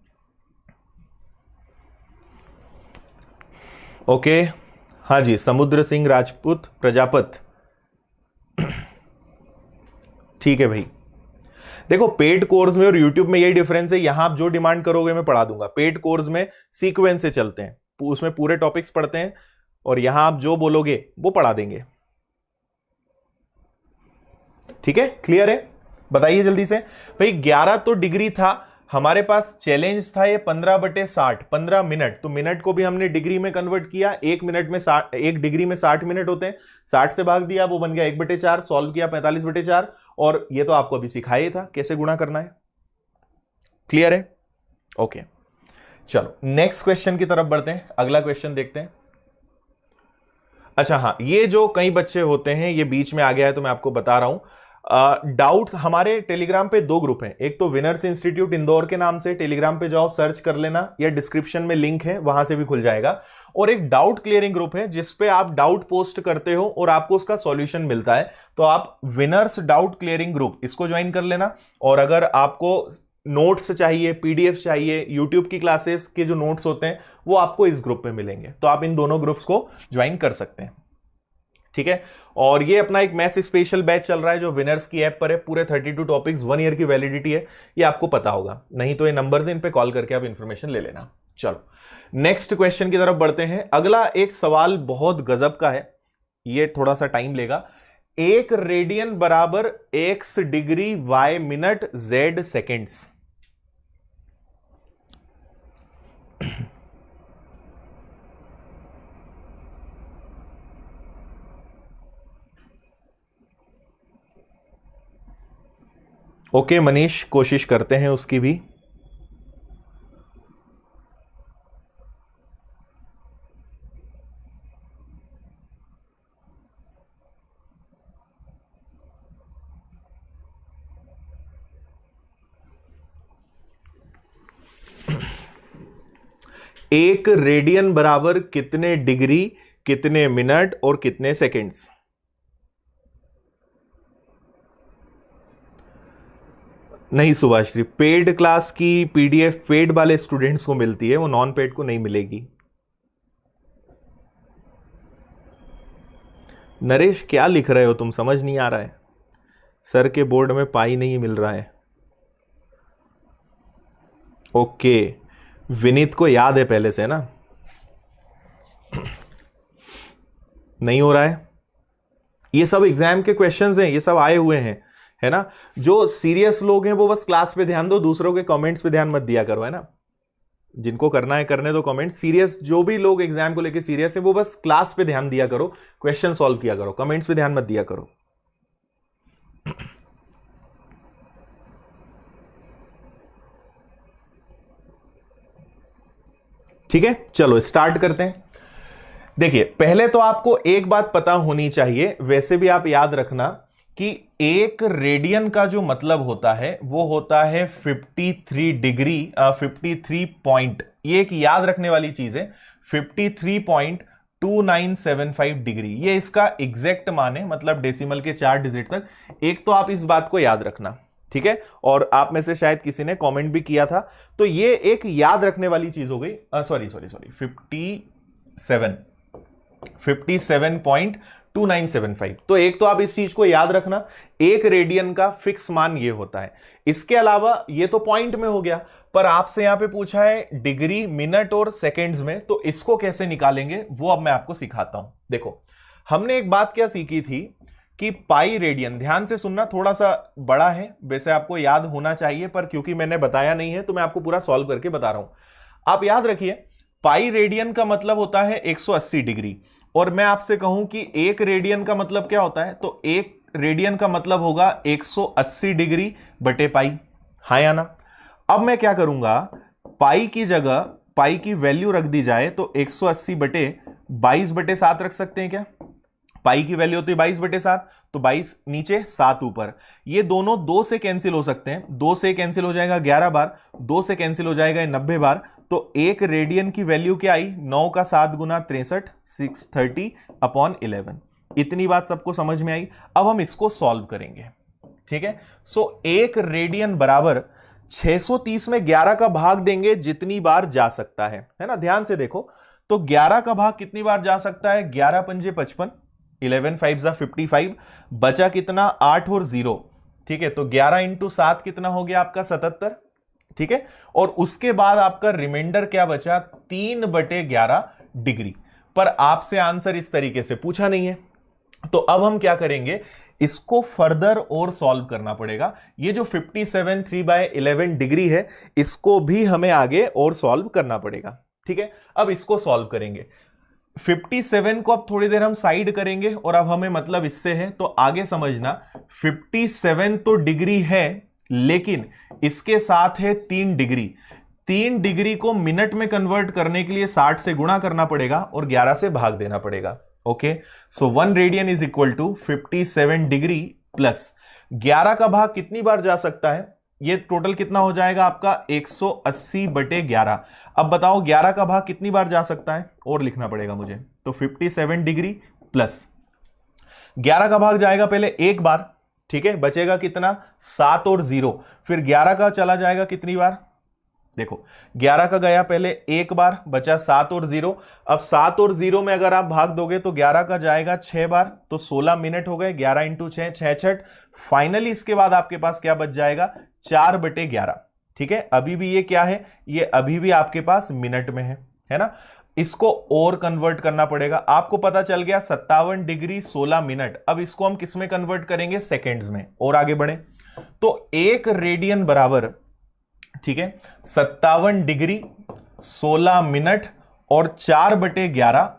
ओके, हाँ जी, समुद्र सिंह राजपूत प्रजापत। ठीक है भाई, देखो पेड कोर्स में और यूट्यूब में यही डिफरेंस है, यहां आप जो डिमांड करोगे मैं पढ़ा दूंगा। पेड कोर्स में सीक्वेंस से चलते हैं, उसमें पूरे टॉपिक्स पढ़ते हैं, और यहां आप जो बोलोगे वो पढ़ा देंगे। ठीक है, क्लियर है? बताइए जल्दी से भाई। 11 तो डिग्री था हमारे पास, चैलेंज था ये 15/60 15 मिनट, तो मिनट को भी हमने डिग्री में कन्वर्ट किया। 1 मिनट में 1 डिग्री में 60 मिनट होते हैं, 60 से भाग दिया, वो बन गया 1/4, सॉल्व किया 45/4, और ये तो आपको अभी सिखाया ही था कैसे गुणा करना है। क्लियर है? ओके, चलो नेक्स्ट क्वेश्चन की तरफ बढ़ते हैं, अगला क्वेश्चन देखते हैं। अच्छा हाँ, ये जो कई बच्चे होते हैं, ये बीच में आ गया है तो मैं आपको बता रहा हूं। डाउट्स हमारे टेलीग्राम पे 2 ग्रुप हैं, एक तो विनर्स इंस्टीट्यूट इंदौर के नाम से, टेलीग्राम पे जाओ सर्च कर लेना, या डिस्क्रिप्शन में लिंक है वहां से भी खुल जाएगा। और एक डाउट क्लियरिंग ग्रुप है जिसपे आप डाउट पोस्ट करते हो और आपको उसका सॉल्यूशन मिलता है, तो आप विनर्स डाउट क्लियरिंग ग्रुप इसको ज्वाइन कर लेना। और अगर आपको नोट्स चाहिए, पीडीएफ चाहिए, यूट्यूब की क्लासेस के जो नोट्स होते हैं वो आपको इस ग्रुप पे मिलेंगे, तो आप इन दोनों ग्रुप्स को ज्वाइन कर सकते हैं। ठीक है, और ये अपना एक मैथ्स स्पेशल बैच चल रहा है जो विनर्स की ऐप पर है, पूरे 32 टॉपिक्स, 1 ईयर की वैलिडिटी है, ये आपको पता होगा, नहीं तो ये नंबर्स हैं, इन पे कॉल करके आप इंफॉर्मेशन ले लेना। चलो नेक्स्ट क्वेश्चन की तरफ बढ़ते हैं। अगला एक सवाल बहुत गजब का है, ये थोड़ा सा टाइम लेगा। 1 रेडियन बराबर x degree y minute z seconds. Okay Manish, कोशिश करते हैं उसकी भी। एक रेडियन बराबर कितने डिग्री, कितने मिनट और कितने सेकेंड्स? नहीं सुभाश्री, पेड क्लास की पीडीएफ पेड वाले स्टूडेंट्स को मिलती है, वो नॉन पेड को नहीं मिलेगी। नरेश क्या लिख रहे हो तुम, समझ नहीं आ रहा है? सर के बोर्ड में पाई नहीं मिल रहा है। ओके, विनीत को याद है पहले से ना? नहीं हो रहा है? ये सब एग्जाम के क्वेश्चंस हैं, ये सब आए हुए हैं, है ना? जो सीरियस लोग हैं वो बस क्लास पे ध्यान दो, दूसरों के कमेंट्स पे ध्यान मत दिया करो, है ना? जिनको करना है करने दो कमेंट। सीरियस जो भी लोग एग्जाम को लेके सीरियस है वो बस क्लास पे ध्यान दिया करो, क्वेश्चन सॉल्व किया करो, कमेंट्स पे ध्यान मत दिया करो। ठीक है, चलो स्टार्ट करते हैं। देखिए पहले तो आपको एक बात पता होनी चाहिए, वैसे भी आप याद रखना कि 1 रेडियन का जो मतलब होता है वो होता है 53 डिग्री 53 पॉइंट, ये एक याद रखने वाली चीज है, 53.2975 डिग्री, ये इसका एग्जैक्ट मान है, मतलब डेसिमल के 4 डिजिट तक। एक तो आप इस बात को याद रखना, ठीक है? और आप में से शायद किसी ने कमेंट भी किया था, तो ये एक याद रखने वाली चीज हो गई। सॉरी 57.2975। तो एक तो आप इस चीज को याद रखना, 1 रेडियन का फिक्स मान ये होता है। इसके अलावा ये तो पॉइंट में हो गया, पर आपसे यहां पे पूछा है डिग्री, मिनट और सेकेंड्स में, तो इसको कैसे निकालेंगे वो अब मैं आपको सिखाता हूं। देखो हमने एक बात क्या सीखी थी कि पाई रेडियन, ध्यान से सुनना, थोड़ा सा बड़ा है, वैसे आपको याद होना चाहिए, पर क्योंकि मैंने बताया नहीं है तो मैं आपको पूरा सॉल्व करके बता रहा हूं। आप याद रखिए पाई रेडियन का मतलब होता है 180 डिग्री, और मैं आपसे कहूं कि एक रेडियन का मतलब क्या होता है, तो एक रेडियन का मतलब होगा 180 डिग्री बटे पाई, हाँ या ना। अब मैं क्या करूंगा, पाई की जगह पाई की वैल्यू रख दी जाए तो 180 बटे 22/7 रख सकते हैं क्या। पाई की वैल्यू होती है 22/7, तो 22 नीचे 7 ऊपर, ये दोनों 2 से कैंसिल हो सकते हैं, 2 से कैंसिल हो जाएगा 11 बार, 2 से कैंसिल हो जाएगा 90 बार, तो एक रेडियन की वैल्यू क्या आई, 9 का 7 गुना 63, 630/11। इतनी बात सबको समझ में आई। अब हम इसको सॉल्व करेंगे, ठीक है। सो एक रेडियन बराबर 630 में 11 का भाग देंगे जितनी बार जा सकता है ना, ध्यान से देखो। तो 11 का भाग कितनी बार जा सकता है, 11 पंजे 55, 11 5 जा 55, बचा कितना 8 और 0, ठीक है। तो 11 इंटू 7 कितना हो गया आपका 77, ठीक है। और उसके बाद आपका रिमाइंडर क्या बचा, 3/11 डिग्री। पर आपसे आंसर इस तरीके से पूछा नहीं है, तो अब हम क्या करेंगे, इसको फर्दर और सॉल्व करना पड़ेगा। ये जो 57 3/11 डिग्री है, इसको भी हमें आगे और सॉल्व करना पड़ेगा, ठीक है। अब इसको सॉल्व करेंगे, 57 को अब थोड़ी देर हम साइड करेंगे, और अब हमें मतलब इससे है, तो आगे समझना 57 तो डिग्री है, लेकिन इसके साथ है 3 डिग्री। 3 डिग्री को मिनट में कन्वर्ट करने के लिए 60 से गुणा करना पड़ेगा और 11 से भाग देना पड़ेगा। Okay, so 1 radian is equal to 57 degree plus 11 का भाग कितनी बार जा सकता है, ये टोटल कितना हो जाएगा आपका 180/11। अब बताओ 11 का भाग कितनी बार जा सकता है, और लिखना पड़ेगा मुझे, तो 57 डिग्री प्लस 11 का भाग जाएगा पहले एक बार, ठीक है, बचेगा कितना 7 और 0, फिर 11 का चला जाएगा कितनी बार, देखो 11 का गया पहले एक बार, बचा 7 और 0। अब 7 और 0 में अगर आप भाग दोगे तो 11 का जाएगा 6 बार, तो 16 मिनट हो गए, 11 इंटू 6 66। फाइनली इसके बाद आपके पास क्या बच जाएगा 4/11, ठीक है। अभी भी ये क्या है, ये अभी भी आपके पास मिनट में है ना। इसको और कन्वर्ट करना पड़ेगा, आपको पता चल गया 57 डिग्री 16 मिनट। अब इसको हम किस में कन्वर्ट करेंगे, सेकेंड्स में, और आगे बढ़े तो एक रेडियन बराबर, ठीक है, 57 डिग्री 16 मिनट और 4/11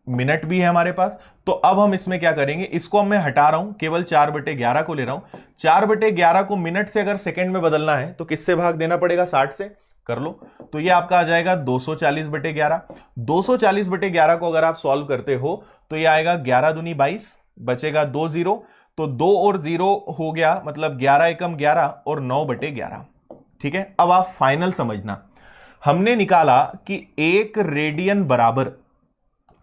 मिनट भी है हमारे पास। तो अब हम इसमें क्या करेंगे, इसको मैं हटा रहा हूं, केवल 4/11 को ले रहा हूं। 4/11 को मिनट से अगर सेकंड में बदलना है तो किससे भाग देना पड़ेगा, 60 से, कर लो। तो ये आपका आ जाएगा 240/11। 240/11 को अगर आप सॉल्व करते हो तो ये आएगा 11 दूनी 22, बचेगा 2 0, तो 2 और 0 हो गया, मतलब 11 एकम 11 और 9/11, ठीक है। अब आप फाइनल समझना, हमने निकाला कि एक रेडियन बराबर,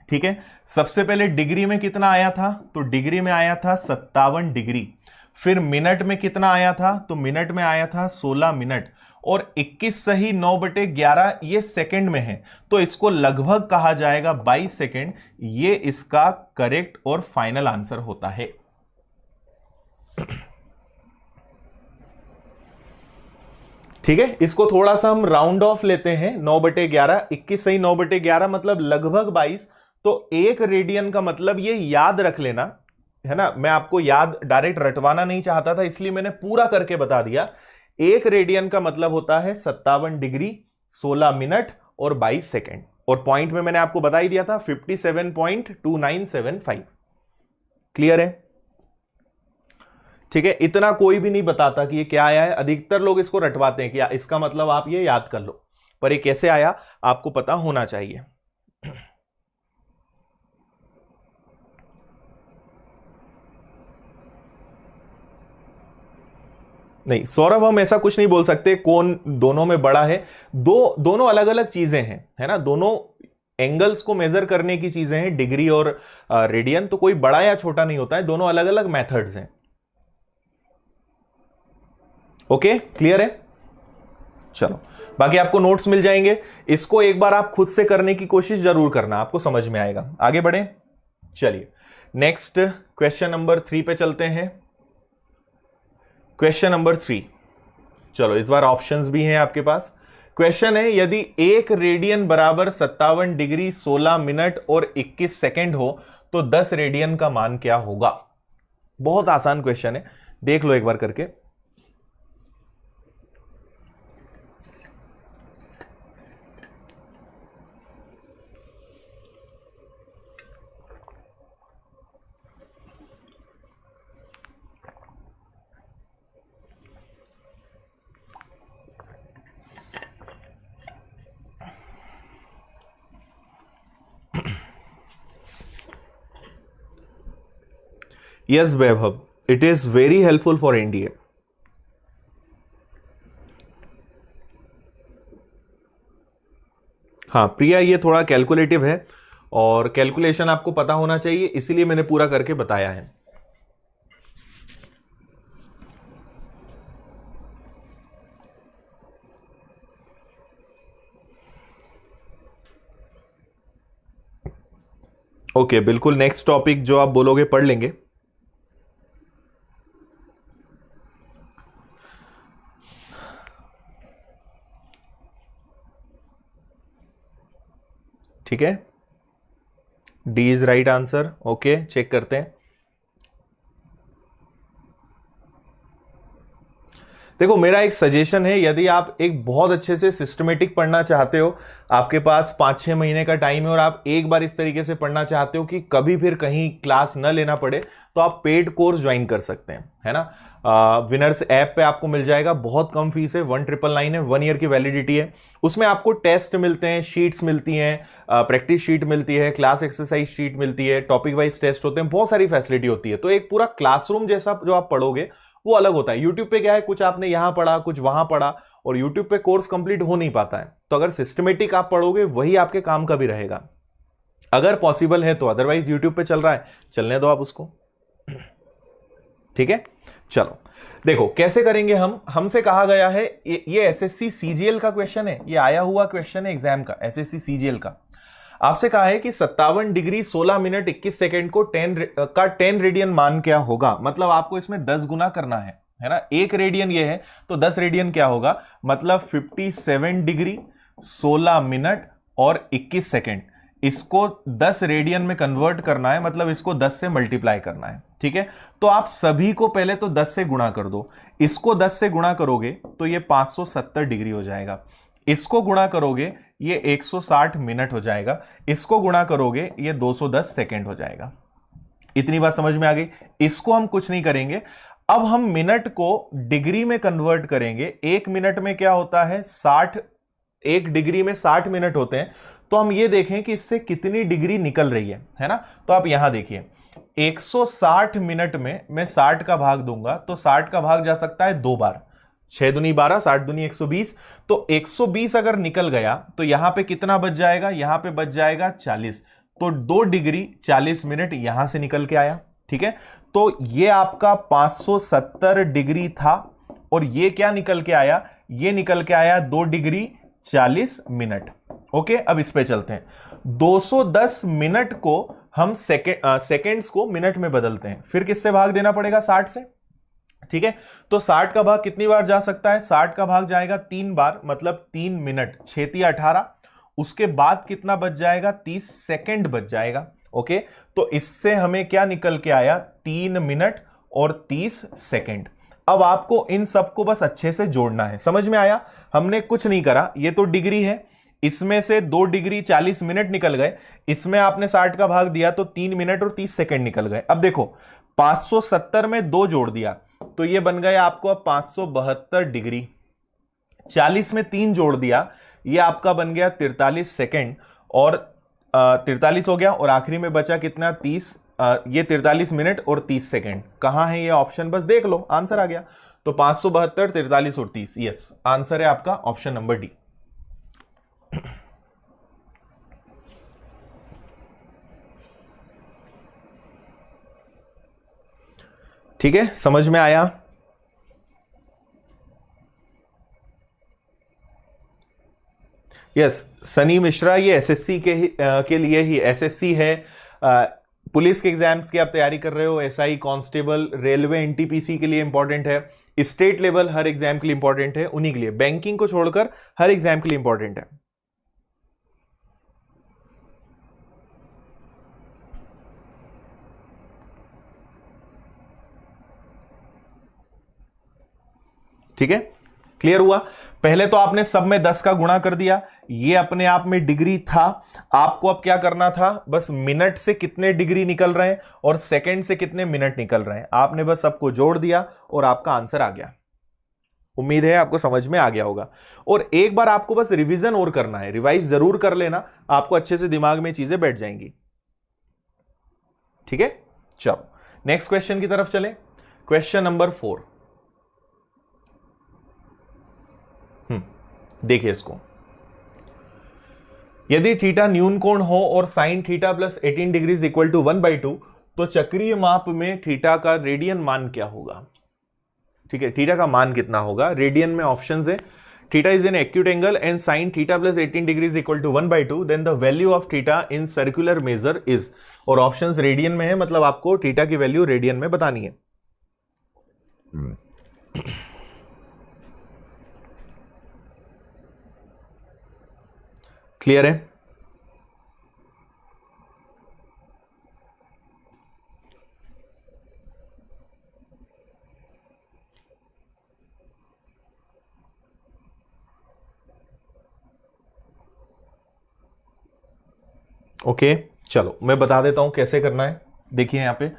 ठीक है, सबसे पहले डिग्री में कितना आया था, तो डिग्री में आया था 57 डिग्री, फिर मिनट में कितना आया था, तो मिनट में आया था 16 मिनट, और 21 सही 9/11 ये सेकंड में है, तो इसको लगभग कहा जाएगा 22 सेकंड। ये इसका करेक्ट और फाइनल आंसर होता है। ठीक है, इसको थोड़ा सा हम राउंड ऑफ लेते हैं, 9/11, 21 सही 9/11 मतलब लगभग 22। तो एक रेडियन का मतलब ये याद रख लेना, है ना, मैं आपको याद डायरेक्ट रटवाना नहीं चाहता था, इसलिए मैंने पूरा करके बता दिया। एक रेडियन का मतलब होता है 57 डिग्री 16 मिनट और 22 सेकेंड, और पॉइंट में मैंने आपको बता ही दिया था 57.2975। क्लियर है, ठीक है। इतना कोई भी नहीं बताता कि ये क्या आया है, अधिकतर लोग इसको रटवाते हैं कि इसका मतलब आप ये याद कर लो, पर ये कैसे आया आपको पता होना चाहिए। नहीं सौरभ, हम ऐसा कुछ नहीं बोल सकते कौन दोनों में बड़ा है, दोनों अलग अलग चीजें हैं, है ना, दोनों एंगल्स को मेजर करने की चीजें हैं, डिग्री और रेडियन, तो कोई बड़ा या छोटा नहीं होता है, दोनों अलग अलग मेथड्स हैं। ओके, क्लियर है, चलो, बाकी आपको नोट्स मिल जाएंगे, इसको एक बार आप खुद से करने की कोशिश जरूर करना, आपको समझ में आएगा। आगे बढ़े, चलिए नेक्स्ट क्वेश्चन नंबर 3 पे चलते हैं। क्वेश्चन नंबर 3, चलो इस बार ऑप्शंस भी हैं आपके पास। क्वेश्चन है, यदि एक रेडियन बराबर 57 डिग्री 16 मिनट और 21 सेकेंड हो तो 10 रेडियन का मान क्या होगा। बहुत आसान क्वेश्चन है, देख लो एक बार करके। Yes Vaibhav, it is very helpful for NDA. हाँ प्रिया, ये थोड़ा कैलकुलेटिव है और कैलकुलेशन आपको पता होना चाहिए, इसीलिए मैंने पूरा करके बताया है। ओके बिल्कुल, नेक्स्ट टॉपिक जो आप बोलोगे पढ़ लेंगे। ठीक है, D is right answer. Okay check करते हैं। देखो मेरा एक सजेशन है, यदि आप एक बहुत अच्छे से सिस्टमेटिक पढ़ना चाहते हो, आपके पास 5-6 महीने का टाइम है और आप एक बार इस तरीके से पढ़ना चाहते हो कि कभी फिर कहीं क्लास न लेना पड़े, तो आप पेड कोर्स ज्वाइन कर सकते हैं, है ना। विनर्स ऐप पे आपको मिल जाएगा, बहुत कम फीस है, 1999 है, 1 ईयर की वैलिडिटी है। उसमें आपको टेस्ट मिलते हैं, शीट्स मिलती हैं, प्रैक्टिस शीट मिलती है, क्लास एक्सरसाइज शीट मिलती है, टॉपिक वाइज टेस्ट होते हैं, बहुत सारी फैसिलिटी होती है। तो एक पूरा क्लासरूम जैसा जो आप पढ़ोगे वो अलग होता है। यूट्यूब पे क्या है, कुछ आपने यहां पढ़ा कुछ वहां पढ़ा, और यूट्यूब पे कोर्स कंप्लीट हो नहीं पाता है। तो अगर सिस्टमेटिक आप पढ़ोगे वही आपके काम का भी रहेगा, अगर पॉसिबल है तो। अदरवाइज यूट्यूब पे चल रहा है, चलने दो आप उसको। ठीक है, चलो देखो कैसे करेंगे हम। हमसे कहा गया है, ये एसएससी सीजीएल का क्वेश्चन है, ये आया हुआ क्वेश्चन है एग्जाम का, एसएससी सीजीएल का। आपसे कहा है कि 57 डिग्री 16 मिनट 21 सेकंड को 10 रेडियन मान क्या होगा। मतलब आपको इसमें 10 गुना करना है ना। 1 रेडियन ये है तो 10 रेडियन क्या होगा, मतलब 57 डिग्री 16 मिनट और 21 सेकंड। इसको 10 रेडियन में कन्वर्ट करना है, मतलब इसको 10 से मल्टीप्लाई करना है। ठीक है, तो आप सभी को पहले तो 10 से गुणा कर दो। इसको 10 से गुणा करोगे तो ये 570 डिग्री हो जाएगा। इसको गुणा करोगे ये 160 मिनट हो जाएगा। इसको गुणा करोगे ये 210 सेकंड हो जाएगा। इतनी बात समझ में आ गई। इसको हम कुछ नहीं करेंगे, अब हम मिनट को डिग्री में कन्वर्ट करेंगे। 1 मिनट में क्या होता है 60, 1 डिग्री में 60 मिनट होते हैं। तो हम ये देखें कि इससे कितनी डिग्री निकल रही है ना। तो आप यहां देखिए 160 मिनट में मैं 60 का भाग दूंगा तो 60 का भाग जा सकता है 2 बार, 6 दूनी 12, 60 दूनी 120। तो 120 अगर निकल गया तो यहां पे कितना बच जाएगा, यहां पे बच जाएगा 40। तो 2 डिग्री 40 मिनट यहां से निकल के आया। ठीक है, तो ये आपका 570 डिग्री था और ये क्या निकल के आया, ये निकल के आया 2 डिग्री 40 मिनट। ओके, अब इस पे चलते हैं। 210 मिनट को हम सेकेंड्स को मिनट में बदलते हैं, फिर किससे भाग देना पड़ेगा, 60 से। ठीक है, तो 60 का भाग कितनी बार जा सकता है, 60 का भाग जाएगा 3 बार, मतलब 3 मिनट, 6 18। उसके बाद कितना बच जाएगा, 30 सेकंड बच जाएगा। ओके, तो इससे हमें क्या निकल के आया, 3 मिनट और 30 सेकंड। अब आपको इन सबको बस अच्छे से जोड़ना है। समझ में आया, हमने कुछ नहीं करा। ये तो डिग्री है, इसमें से 2 डिग्री 40 मिनट निकल गए, इसमें आपने 60 का भाग दिया तो 3 मिनट और 30 सेकंड निकल गए। अब देखो 570 में 2 जोड़ दिया तो ये बन गया आपको अब 572 डिग्री। 40 में 3 जोड़ दिया, ये आपका बन गया 43 सेकंड, और 43 हो गया, और आखिरी में बचा कितना, 30। ये 43 मिनट और 30 सेकंड। कहां है ये ऑप्शन, बस देख लो, आंसर आ गया। तो 572, 43 और 30, यस आंसर है आपका ऑप्शन नंबर डी। ठीक है, समझ में आया। यस सनी मिश्रा, ये एसएससी के लिए ही, एसएससी है, पुलिस के एग्जाम्स की आप तैयारी कर रहे हो, एसआई, कांस्टेबल, रेलवे, एनटीपीसी के लिए इंपॉर्टेंट है, स्टेट लेवल हर एग्जाम के लिए इंपॉर्टेंट है, उन्हीं के लिए, बैंकिंग को छोड़कर हर एग्जाम के लिए इंपॉर्टेंट है। ठीक है, क्लियर हुआ। पहले तो आपने सब में 10 का गुणा कर दिया, ये अपने आप में डिग्री था। आपको अब क्या करना था, बस मिनट से कितने डिग्री निकल रहे हैं और सेकंड से कितने मिनट निकल रहे हैं, आपने बस सबको जोड़ दिया और आपका आंसर आ गया। उम्मीद है आपको समझ में आ गया होगा। और एक बार आपको बस रिवीजन और करना है, रिवाइज जरूर कर लेना, आपको अच्छे से दिमाग में चीजें बैठ जाएंगी। ठीक है, चलो नेक्स्ट क्वेश्चन की तरफ चले। क्वेश्चन नंबर 4, देखिए इसको, यदि थीटा न्यून कोण हो और sine theta plus 18 degrees equal to 1/2, तो चक्रीय माप में थीटा का रेडियन मान क्या होगा? ठीक है, थीटा का मान कितना होगा? रेडियन में ऑप्शंस है, theta is an acute angle and sine theta plus 18 degrees equal to 1/2, then the value of theta in circular measure is, और ऑप्शंस रेडियन में है, मतलब आपको थीटा की वैल्यू रेडियन में बतानी है। क्लियर है? ओके, चलो मैं बता देता हूं कैसे करना है। देखिए यहां पे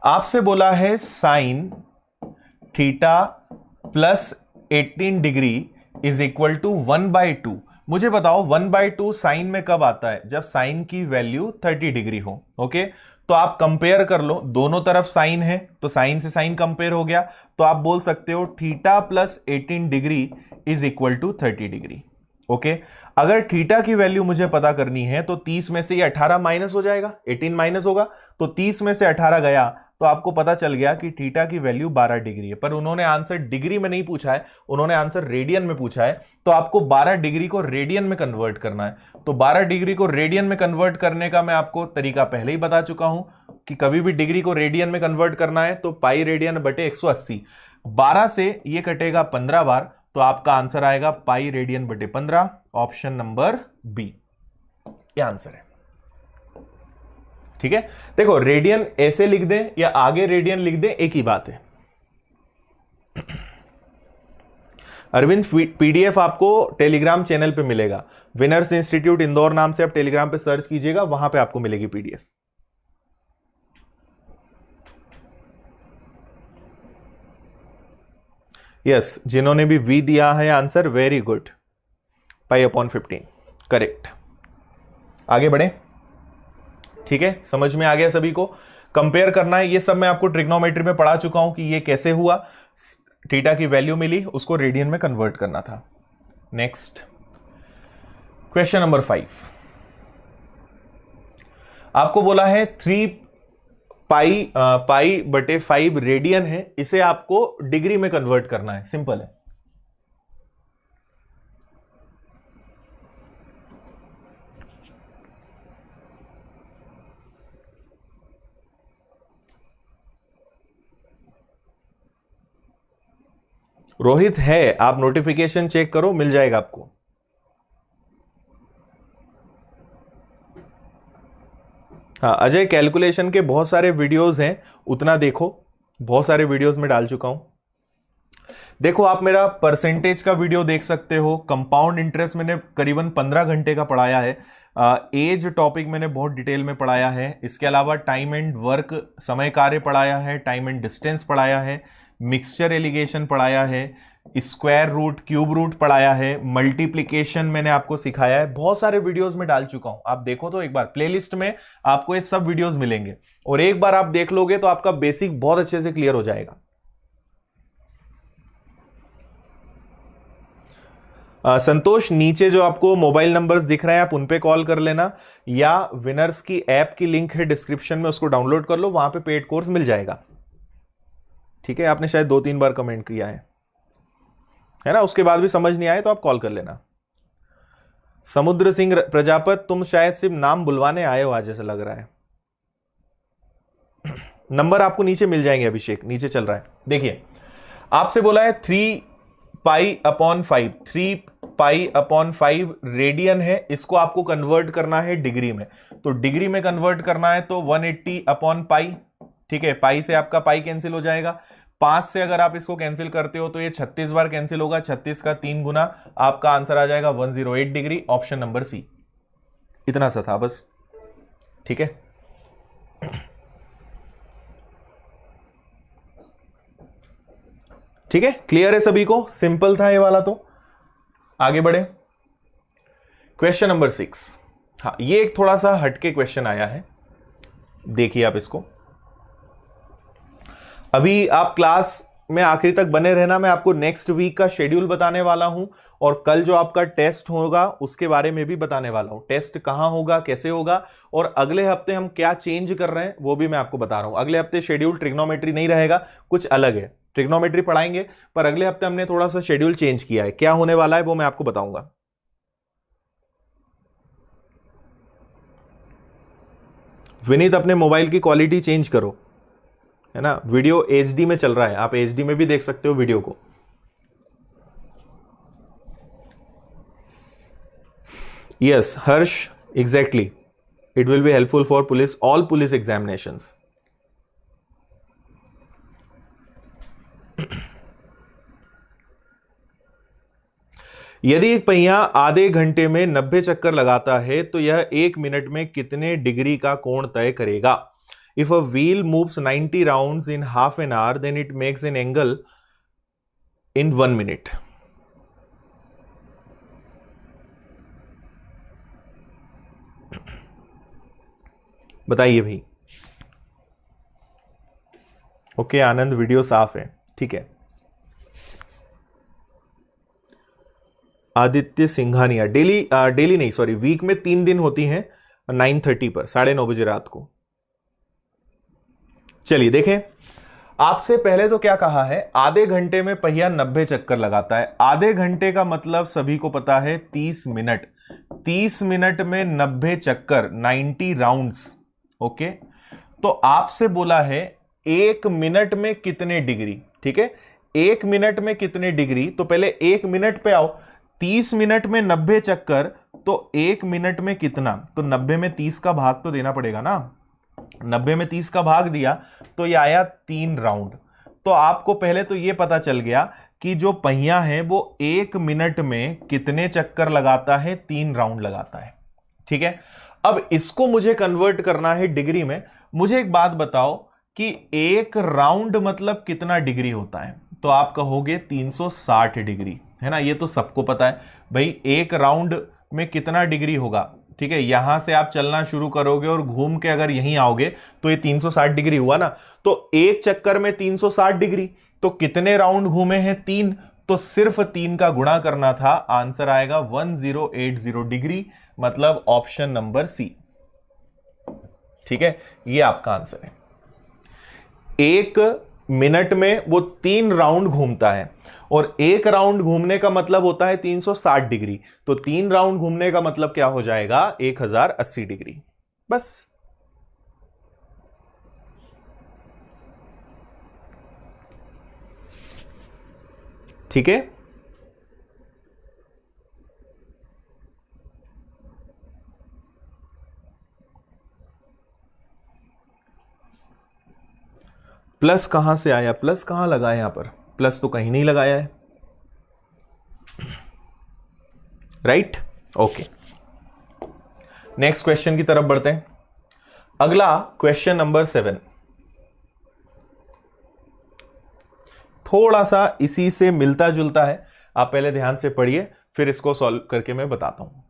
आपसे बोला है sine theta plus 18 degree is equal to 1/2। मुझे बताओ 1/2 साइन में कब आता है? जब साइन की वैल्यू 30 डिग्री हो। ओके, तो आप कंपेयर कर लो, दोनों तरफ साइन है तो साइन से साइन कंपेयर हो गया, तो आप बोल सकते हो theta plus 18 degree is equal to 30 degree. Okay, अगर थीटा की वैल्यू मुझे पता करनी है तो 30 में से ये 18 माइनस हो जाएगा, 18 माइनस होगा, तो 30 में से 18 गया तो आपको पता चल गया कि थीटा की वैल्यू 12 डिग्री है। पर उन्होंने आंसर डिग्री में नहीं पूछा है, उन्होंने आंसर रेडियन में पूछा है, तो आपको 12 डिग्री को रेडियन में कन्वर्ट करना है। तो 12 डिग्री को रेडियन में कन्वर्ट करने का मैं आपको तरीका पहले ही बता चुका हूं कि कभी भी डिग्री को रेडियन में कन्वर्ट करना है तो पाई रेडियन बटे 180, 12 से ये कटेगा 15 बार, तो आपका आंसर आएगा पाई रेडियन बटे 15, ऑप्शन नंबर बी, ये आंसर है। ठीक है, देखो रेडियन ऐसे लिख दें या आगे रेडियन लिख दें, एक ही बात है। अरविंद, पीडीएफ आपको टेलीग्राम चैनल पे मिलेगा, विनर्स इंस्टीट्यूट इंदौर नाम से आप टेलीग्राम पे सर्च कीजिएगा, वहां पे आपको मिलेगी पीडीएफ। यस, जिन्होंने भी वी दिया है आंसर, वेरी गुड, π/15 करेक्ट। आगे बढ़े, ठीक है, समझ में आ गया सभी को? कंपेयर करना है, ये सब मैं आपको ट्रिग्नोमेट्री में पढ़ा चुका हूं कि ये कैसे हुआ, थीटा की वैल्यू मिली, उसको रेडियन में कन्वर्ट करना था। नेक्स्ट क्वेश्चन नंबर 5, आपको बोला है 3 π/5 रेडियन है, इसे आपको डिग्री में कन्वर्ट करना है, सिंपल है। रोहित है, आप नोटिफिकेशन चेक करो, मिल जाएगा आपको। हाँ अजय, कैलकुलेशन के बहुत सारे वीडियोस हैं, उतना देखो, बहुत सारे वीडियोस में डाल चुका हूं। देखो आप मेरा परसेंटेज का वीडियो देख सकते हो, कंपाउंड इंटरेस्ट मैंने करीबन 15 घंटे का पढ़ाया है, एज टॉपिक मैंने बहुत डिटेल में पढ़ाया है, इसके अलावा टाइम एंड वर्क समय कार्य पढ़ाया है, टाइम एंड डिस्टेंस पढ़ाया है, मिक्सचर एलिगेशन पढ़ाया है, स्क्वायर रूट क्यूब रूट पढ़ाया है, मल्टीप्लिकेशन मैंने आपको सिखाया है, बहुत सारे वीडियोस में डाल चुका हूं। आप देखो तो एक बार प्लेलिस्ट में आपको ये सब वीडियोस मिलेंगे, और एक बार आप देख लोगे तो आपका बेसिक बहुत अच्छे से क्लियर हो जाएगा। संतोष, नीचे जो आपको मोबाइल नंबर्स दिख रहे हैं आप उन पे कॉल कर लेना, या विनर्स की ऐप की लिंक है डिस्क्रिप्शन में, उसको डाउनलोड कर लो, वहां पे पेड कोर्स मिल जाएगा। ठीक है, आपने शायद 2-3 बार कमेंट किया है ना, उसके बाद भी समझ नहीं आए तो आप कॉल कर लेना। समुद्र सिंह प्रजापत, तुम शायद सिर्फ नाम बुलवाने आए हो आज, ऐसा लग रहा है। नंबर आपको नीचे मिल जाएंगे, अभिषेक नीचे चल रहा है। देखिए आपसे बोला है 3 π/5, 3 π/5 रेडियन है, इसको आपको कन्वर्ट करना है डिग्री में, तो डिग्री में कन्वर्ट करना है तो 180/π। ठीक है, पाई से आपका पाई कैंसिल हो जाएगा, 5 से अगर आप इसको कैंसिल करते हो तो ये 36 बार कैंसिल होगा, 36 का 3 गुना, आपका आंसर आ जाएगा 108 डिग्री, ऑप्शन नंबर सी। इतना सा था बस। ठीक है, ठीक है, क्लियर है सभी को? सिंपल था ये वाला। तो आगे बढ़े, क्वेश्चन नंबर 6। हाँ, ये एक थोड़ा सा हटके क्वेश्चन आया है, देखिए आप इसको। अभी आप क्लास में आखिरी तक बने रहना, मैं आपको नेक्स्ट वीक का शेड्यूल बताने वाला हूं और कल जो आपका टेस्ट होगा उसके बारे में भी बताने वाला हूं। टेस्ट कहां होगा, कैसे होगा, और अगले हफ्ते हम क्या चेंज कर रहे हैं वो भी मैं आपको बता रहा हूं। अगले हफ्ते शेड्यूल ट्रिग्नोमेट्री नहीं रहेगा, कुछ अलग है। ट्रिग्नोमेट्री पढ़ाएंगे पर अगले हफ्ते हमने थोड़ा सा शेड्यूल चेंज किया है। क्या होने वाला है वो मैं आपको बताऊंगा। विनीत, अपने मोबाइल की क्वालिटी चेंज करो, है ना। वीडियो एचडी में चल रहा है, आप एचडी में भी देख सकते हो वीडियो को। Yes Harsh, exactly, it will be helpful for police, all police examinations. यदि एक पहिया आधे घंटे में 90 चक्कर लगाता है तो यह 1 मिनट में कितने डिग्री का कोण तय करेगा? If a wheel moves 90 rounds in half an hour, then it makes an angle in 1 minute. बताइए भाई। ओके आनंद, वीडियो साफ है, ठीक है। आदित्य सिंघानिया, डेली नहीं, सॉरी, वीक में 3 दिन होती हैं 9:30 पर, 9:30 बजे रात को। चलिए देखें, आपसे पहले तो क्या कहा है, आधे घंटे में पहिया 90 चक्कर लगाता है। आधे घंटे का मतलब सभी को पता है 30 मिनट। 30 मिनट में 90 चक्कर, 90 राउंड्स। ओके, तो आपसे बोला है 1 मिनट में कितने डिग्री, ठीक है। 1 मिनट में कितने डिग्री, तो पहले 1 मिनट पे आओ। 30 मिनट में 90 चक्कर, तो 1 मिनट में कितना, तो 90 में 30 का भाग तो देना पड़ेगा ना। 90 में 30 का भाग दिया तो ये आया 3 राउंड। तो आपको पहले तो ये पता चल गया कि जो पहिया है वो 1 मिनट में कितने चक्कर लगाता है, 3 राउंड लगाता है, ठीक है। अब इसको मुझे कन्वर्ट करना है डिग्री में। मुझे एक बात बताओ कि 1 राउंड मतलब कितना डिग्री होता है, तो आप कहोगे 360 डिग्री, है ना। ये तो सबको पता है भाई, 1 राउंड में कितना डिग्री होगा, ठीक है। यहां से आप चलना शुरू करोगे और घूम के अगर यहीं आओगे तो ये 360 डिग्री हुआ ना। तो एक चक्कर में 360 डिग्री, तो कितने राउंड घूमे हैं, 3, तो सिर्फ 3 का गुणा करना था, आंसर आएगा 1080 डिग्री, मतलब ऑप्शन नंबर सी, ठीक है। ये आपका आंसर है। 1 मिनट में वो 3 राउंड घूमता है और 1 राउंड घूमने का मतलब होता है 360 डिग्री, तो 3 राउंड घूमने का मतलब क्या हो जाएगा, 1080 डिग्री, बस। ठीक है, प्लस कहां से आया, प्लस कहां लगा है, यहां पर प्लस तो कहीं नहीं लगाया है, राइट। ओके, नेक्स्ट क्वेश्चन की तरफ बढ़ते हैं। अगला क्वेश्चन नंबर 7 थोड़ा सा इसी से मिलता जुलता है, आप पहले ध्यान से पढ़िए, फिर इसको सॉल्व करके मैं बताता हूं।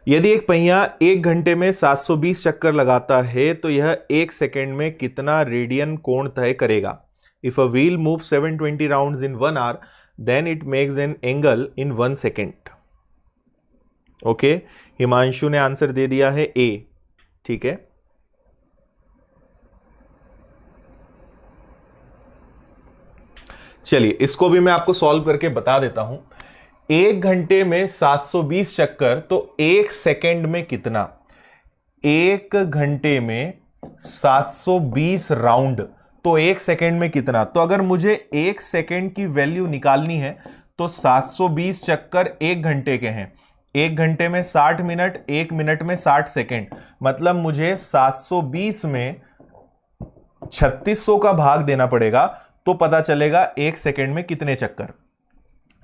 यदि एक पहिया 1 घंटे में 720 चक्कर लगाता है तो यह 1 सेकेंड में कितना रेडियन कोण तय करेगा? If a wheel move 720 rounds in 1 hour then it makes an angle in 1 second. Okay, Himanshu ने आंसर दे दिया है ए, ठीक है। चलिए इसको भी मैं आपको सॉल्व करके बता देता हूं। 1 घंटे में 720 चक्कर, तो 1 सेकेंड में कितना, 1 घंटे में 720 राउंड, तो 1 सेकेंड में कितना। तो अगर मुझे 1 सेकेंड की वैल्यू निकालनी है तो 720 चक्कर 1 घंटे के हैं, 1 घंटे में 60 मिनट, 1 मिनट में 60 सेकेंड, मतलब मुझे 720 में 3600 का भाग देना पड़ेगा, तो पता चलेगा 1 सेकेंड में कितने चक्कर।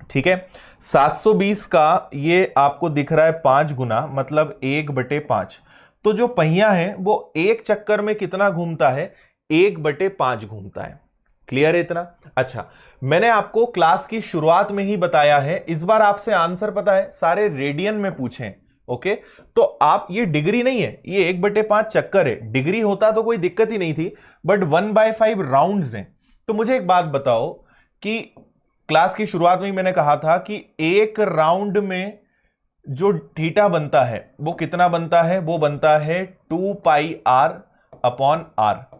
ठीक है, 720 का ये आपको दिख रहा है 5 गुना, मतलब 1/5। तो जो पहिया है वो एक चक्कर में कितना घूमता है, 1/5 घूमता है। क्लियर है इतना? अच्छा, मैंने आपको क्लास की शुरुआत में ही बताया है, इस बार आपसे आंसर पता है, सारे रेडियन में पूछे। ओके, तो आप, ये डिग्री नहीं है, ये 1/5 चक्कर है। डिग्री होता तो कोई दिक्कत ही नहीं थी, बट 1/5 राउंड्स हैं। तो मुझे एक बात बताओ कि क्लास की शुरुआत में ही मैंने कहा था कि एक राउंड में जो थीटा बनता है वो कितना बनता है, वो बनता है 2πr/r।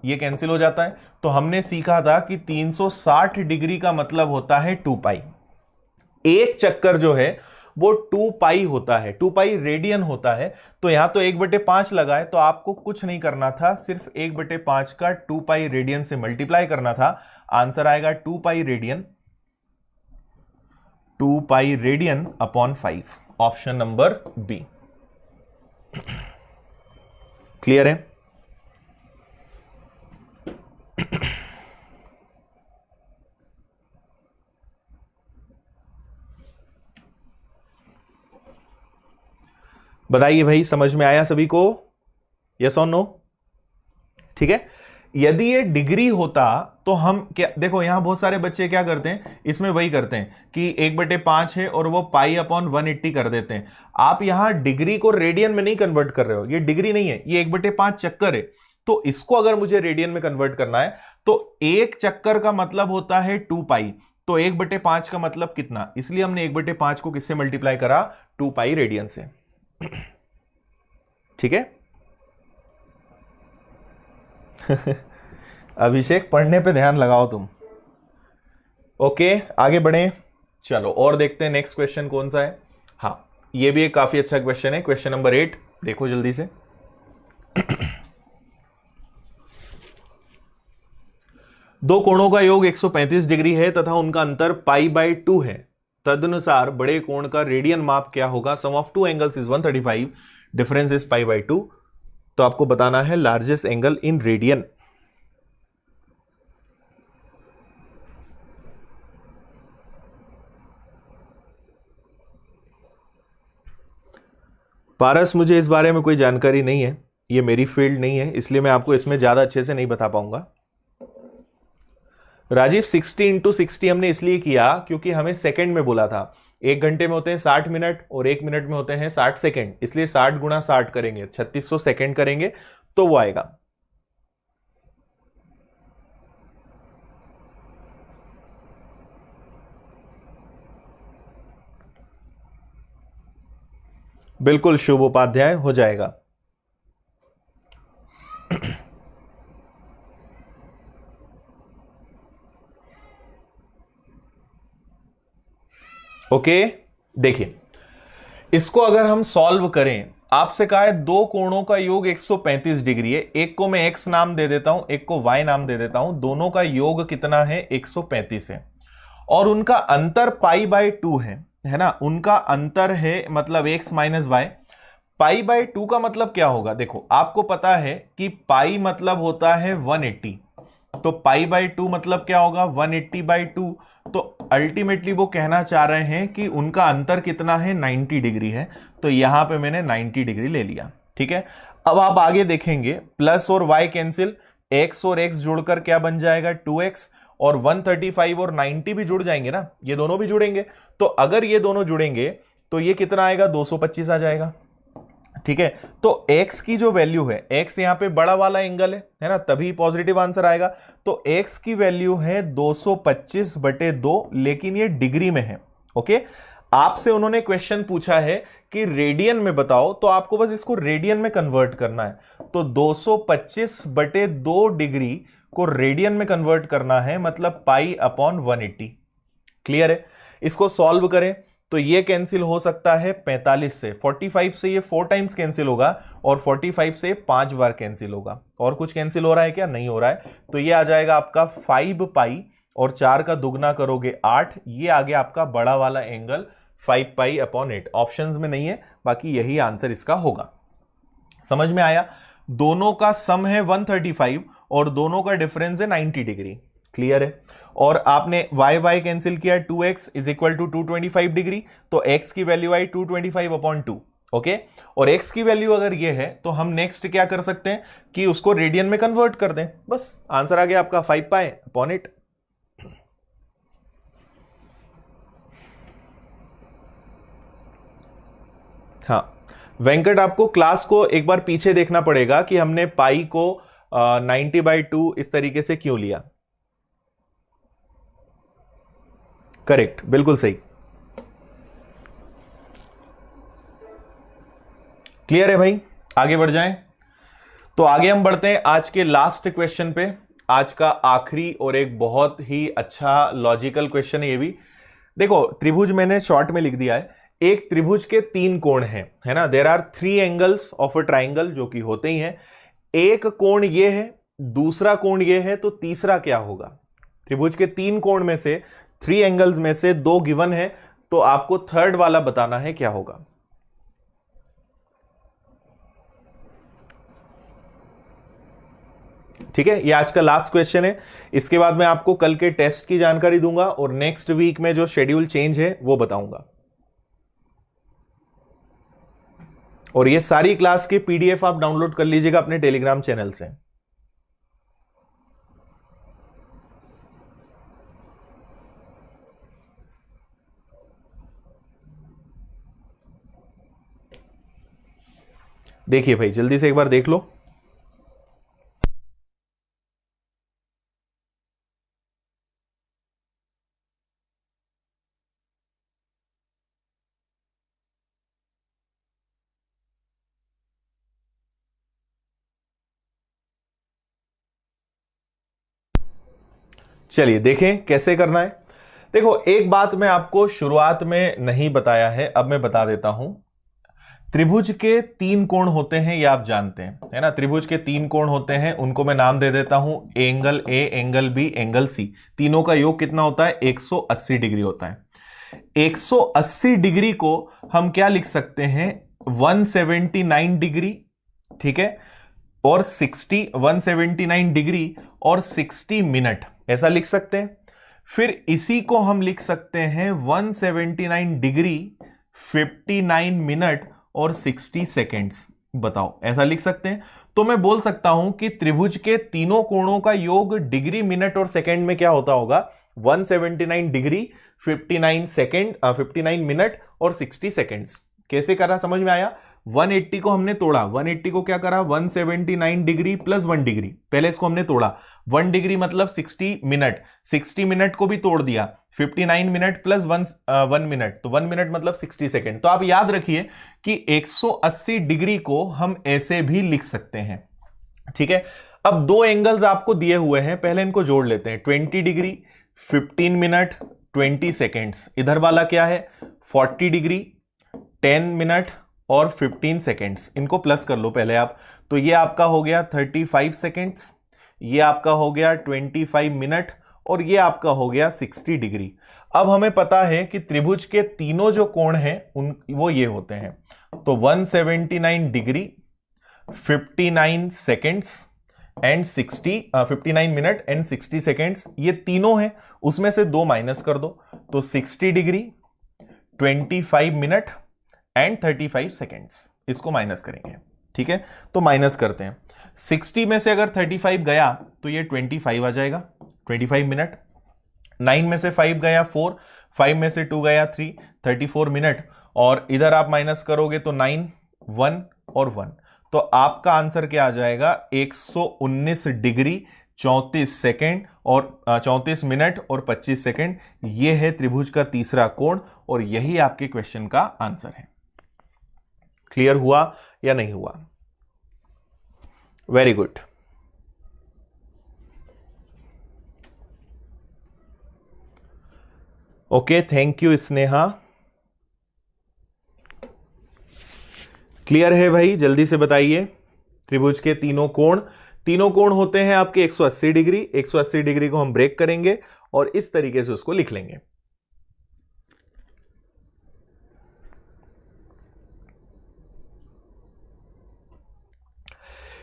ये कैंसिल हो जाता है। तो हमने सीखा था कि 360 डिग्री का मतलब होता है 2π। एक चक्कर जो है वो 2π होता है, 2π रेडियन होता है। तो यहां तो 1/5 लगा है, तो आपको कुछ नहीं करना था, सिर्फ 1/5 का 2π रेडियन से मल्टीप्लाई करना था। आंसर आएगा 2π radian, 2π radian upon 5। Option number B. Clear है? बताइए भाई, समझ में आया सभी को? यस और नो? ठीक है। यदि ये डिग्री होता तो हम क्या, देखो यहां बहुत सारे बच्चे क्या करते हैं, इसमें वही करते हैं कि 1/5 है और वो π/180 कर देते हैं। आप यहां डिग्री को रेडियन में नहीं कन्वर्ट कर रहे हो, ये डिग्री नहीं है, ये 1/5 चक्कर है। तो इसको अगर मुझे रेडियन में कन्वर्ट करना है तो एक चक्कर का मतलब होता है 2π। तो 1/5 का मतलब कितना, इसलिए हमने 1/5 को किससे मल्टीप्लाई करा, 2π रेडियन से। ठीक है। अभिषेक, पढ़ने पे ध्यान लगाओ तुम। ओके, आगे बढ़े, चलो और देखते हैं नेक्स्ट क्वेश्चन कौन सा है। हाँ, ये भी एक काफी अच्छा क्वेश्चन है, क्वेश्चन नंबर 8, देखो जल्दी से। दो कोणों का योग 135 डिग्री है तथा उनका अंतर π/2 है। तदनुसार बड़े कोण का रेडियन माप क्या होगा? Sum of two angles is 135, difference is π/2। तो आपको बताना है largest angle in radian. Paras, मुझे इस बारे में कोई जानकारी नहीं है, ये मेरी फील्ड नहीं है, इसलिए मैं आपको इसमें ज्यादा अच्छे से नहीं बता पाऊंगा। राजीव, 60 × 60 हमने इसलिए किया क्योंकि हमें सेकंड में बोला था। 1 घंटे में होते हैं 60 मिनट और 1 मिनट में होते हैं 60 सेकंड, इसलिए 60 × 60 करेंगे, 3600 सेकंड करेंगे तो वो आएगा। बिल्कुल शुभ उपाध्याय, हो जाएगा। ओके, देखिए इसको अगर हम सॉल्व करें, आपसे कहा है दो कोणों का योग 135 डिग्री है, एक को मैं x नाम दे देता हूं, एक को y नाम दे देता हूं, दोनों का योग कितना है, 135 है, और उनका अंतर π/2 है ना, उनका अंतर है मतलब x - y। π/2 का मतलब क्या होगा, देखो आपको पता है कि पाई मतलब होता है 180, तो π/2 मतलब क्या होगा, 180/2। तो अल्टीमेटली वो कहना चाह रहे हैं कि उनका अंतर कितना है, 90 डिग्री है। तो यहां पे मैंने 90 डिग्री ले लिया। ठीक है, अब आप आगे देखेंगे, प्लस और y कैंसिल, x और x जुड़कर क्या बन जाएगा, 2x, और 135 और 90 भी जुड़ जाएंगे ना, ये दोनों भी जुड़ेंगे। तो अगर ये दोनों जुड़ेंगे तो ये कितना आएगा, 225 आ जाएगा। ठीक है, तो x की जो वैल्यू है, x यहां पे बड़ा वाला एंगल है ना, तभी पॉजिटिव आंसर आएगा। तो x की वैल्यू है 225/2, लेकिन ये डिग्री में है। ओके, आपसे उन्होंने क्वेश्चन पूछा है कि रेडियन में बताओ, तो आपको बस इसको रेडियन में कन्वर्ट करना है। तो 225/2 डिग्री को रेडियन में कन्वर्ट करना है, मतलब π/180। क्लियर है? इसको सॉल्व करें तो ये कैंसिल हो सकता है 45 से, 45 से ये 4 टाइम्स कैंसिल होगा, और 45 से 5 बार कैंसिल होगा। और कुछ कैंसिल हो रहा है क्या, नहीं हो रहा है। तो ये आ जाएगा आपका 5π, और 4 का दुगना करोगे 8, ये आ गया आपका बड़ा वाला एंगल 5π/8। ऑप्शंस में नहीं है, बाकी यही आंसर इसका होगा। समझ में आया? दोनों का सम है 135 और दोनों का डिफरेंस है 90 डिग्री। क्लियर है। और आपने वाई वाई कैंसिल किया, 2x is equal to 225 degree, तो x की वैल्यू आई 225/2। ओके, और x की वैल्यू अगर ये है तो हम नेक्स्ट क्या कर सकते हैं कि उसको रेडियन में कन्वर्ट कर दें, बस आंसर आ गया आपका 5π/8। हाँ वेंकट, आपको क्लास को एक बार पीछे देखना पड़ेगा कि हमने पाई को 90/2 इस तरीके से क्यों लिया। करेक्ट, बिल्कुल सही। क्लियर है भाई, आगे बढ़ जाएं। तो आगे हम बढ़ते हैं आज के लास्ट क्वेश्चन पे, आज का आखिरी और एक बहुत ही अच्छा लॉजिकल क्वेश्चन है ये भी। देखो त्रिभुज मैंने शॉर्ट में लिख दिया है, एक त्रिभुज के 3 कोण हैं, है ना, there are 3 angles of a triangle, जो कि होते ही हैं। एक कोण ये है, दूसरा कोण ये है, तो तीसरा क्या होगा? त्रिभुज के 3 कोण में से 3 एंगल्स में से 2 गिवन है, तो आपको थर्ड वाला बताना है क्या होगा। ठीक है, ये आज का लास्ट क्वेश्चन है। इसके बाद मैं आपको कल के टेस्ट की जानकारी दूंगा और नेक्स्ट वीक में जो शेड्यूल चेंज है वो बताऊंगा। और ये सारी क्लास के पीडीएफ आप डाउनलोड कर लीजिएगा अपने टेलीग्राम चैनल से। देखिए भाई जल्दी से एक बार देख लो। चलिए देखें कैसे करना है। देखो एक बात मैं आपको शुरुआत में नहीं बताया है, अब मैं बता देता हूं। त्रिभुज के 3 कोण होते हैं, ये आप जानते हैं, है ना। त्रिभुज के 3 कोण होते हैं, उनको मैं नाम दे देता हूं, angle A, angle B, angle C. तीनों का योग कितना होता है? 180 डिग्री होता है। 180 डिग्री को हम क्या लिख सकते हैं? 179 डिग्री, ठीक है, और 179 डिग्री और 60 मिनट, ऐसा लिख सकते हैं। फिर इसी को हम लिख सकते हैं 179 डिग्री 59 मिनट और 60 सेकेंड्स। बताओ, ऐसा लिख सकते हैं। तो मैं बोल सकता हूं कि त्रिभुज के तीनों कोणों का योग डिग्री, मिनट और सेकेंड में क्या होता होगा? 179 डिग्री 59 सेकेंड, 59 मिनट और 60 सेकेंड्स। कैसे करा समझ में आया? 180 को हमने तोड़ा, 180 को क्या करा? 179 डिग्री प्लस 1 डिग्री, पहले इसको हमने तोड़ा। 1 डिग्री मतलब 60 मिनट, 60 मिनट को भी तोड़ दिया, 59 मिनट प्लस 1 मिनट, तो 1 मिनट मतलब 60 सेकेंड। तो आप याद रखिए कि 180 डिग्री को हम ऐसे भी लिख सकते हैं, ठीक है। अब 2 एंगल्स आपको दिए हुए हैं, पहले इनको जोड़ लेते हैं। 20 डिग्री 15 मिनट 20 सेकेंड्स, इधर वाला क्या है? 40 डिग्री 10 मिनट और 15 सेकेंड्स, इनको प्लस कर लो पहले आप। तो ये आपका हो गया 35 सेकेंड्स, ये आपका हो गया 25 मिनट और ये आपका हो गया 60 डिग्री। अब हमें पता है कि त्रिभुज के तीनों जो कोण हैं वो ये होते हैं। तो 179 degree 59 seconds and 59 minute and 60 seconds, ये तीनों हैं, उसमें से 2 माइनस कर दो, तो 60 डिग्री 25 मिनट एंड 35 सेकेंड्स, इसको माइनस करेंगे, ठीक है। तो माइनस करते हैं, 60 में से अगर 35 गया तो ये 25 आ जाएगा, 25 मिनट। 9 में से 5 गया 4, 5 में से 2 गया 3, 34 मिनट। और इधर आप माइनस करोगे तो 9, 1 और 1, तो आपका आंसर क्या आ जाएगा? 119 डिग्री 34 सेकेंड और 34 मिनट और 25 सेकेंड। यह है त्रिभुज का तीसरा कोण और यही आपके क्वेश्चन का आंसर है। क्लियर हुआ या नहीं हुआ? Very good. Okay, thank you Sneha. Clear है भाई? जल्दी से बताइए। त्रिभुज के तीनों कोण होते हैं आपके 180 डिग्री। 180 डिग्री को हम ब्रेक करेंगे और इस तरीके से उसको लिख लेंगे।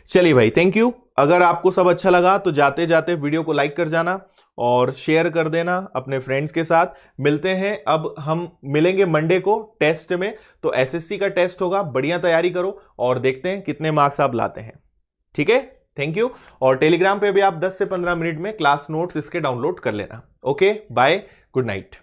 चलिए भाई, थैंक यू। अगर आपको सब अच्छा लगा तो जाते जाते वीडियो को लाइक कर जाना और शेयर कर देना अपने फ्रेंड्स के साथ। मिलते हैं, अब हम मिलेंगे मंडे को टेस्ट में। तो एसएससी का टेस्ट होगा, बढ़िया तैयारी करो और देखते हैं कितने मार्क्स आप लाते हैं। ठीक है, थैंक यू। और टेलीग्राम पे भी आप 10 से 15 मिनट में क्लास नोट्स इसके डाउनलोड कर लेना। Okay, bye, good night.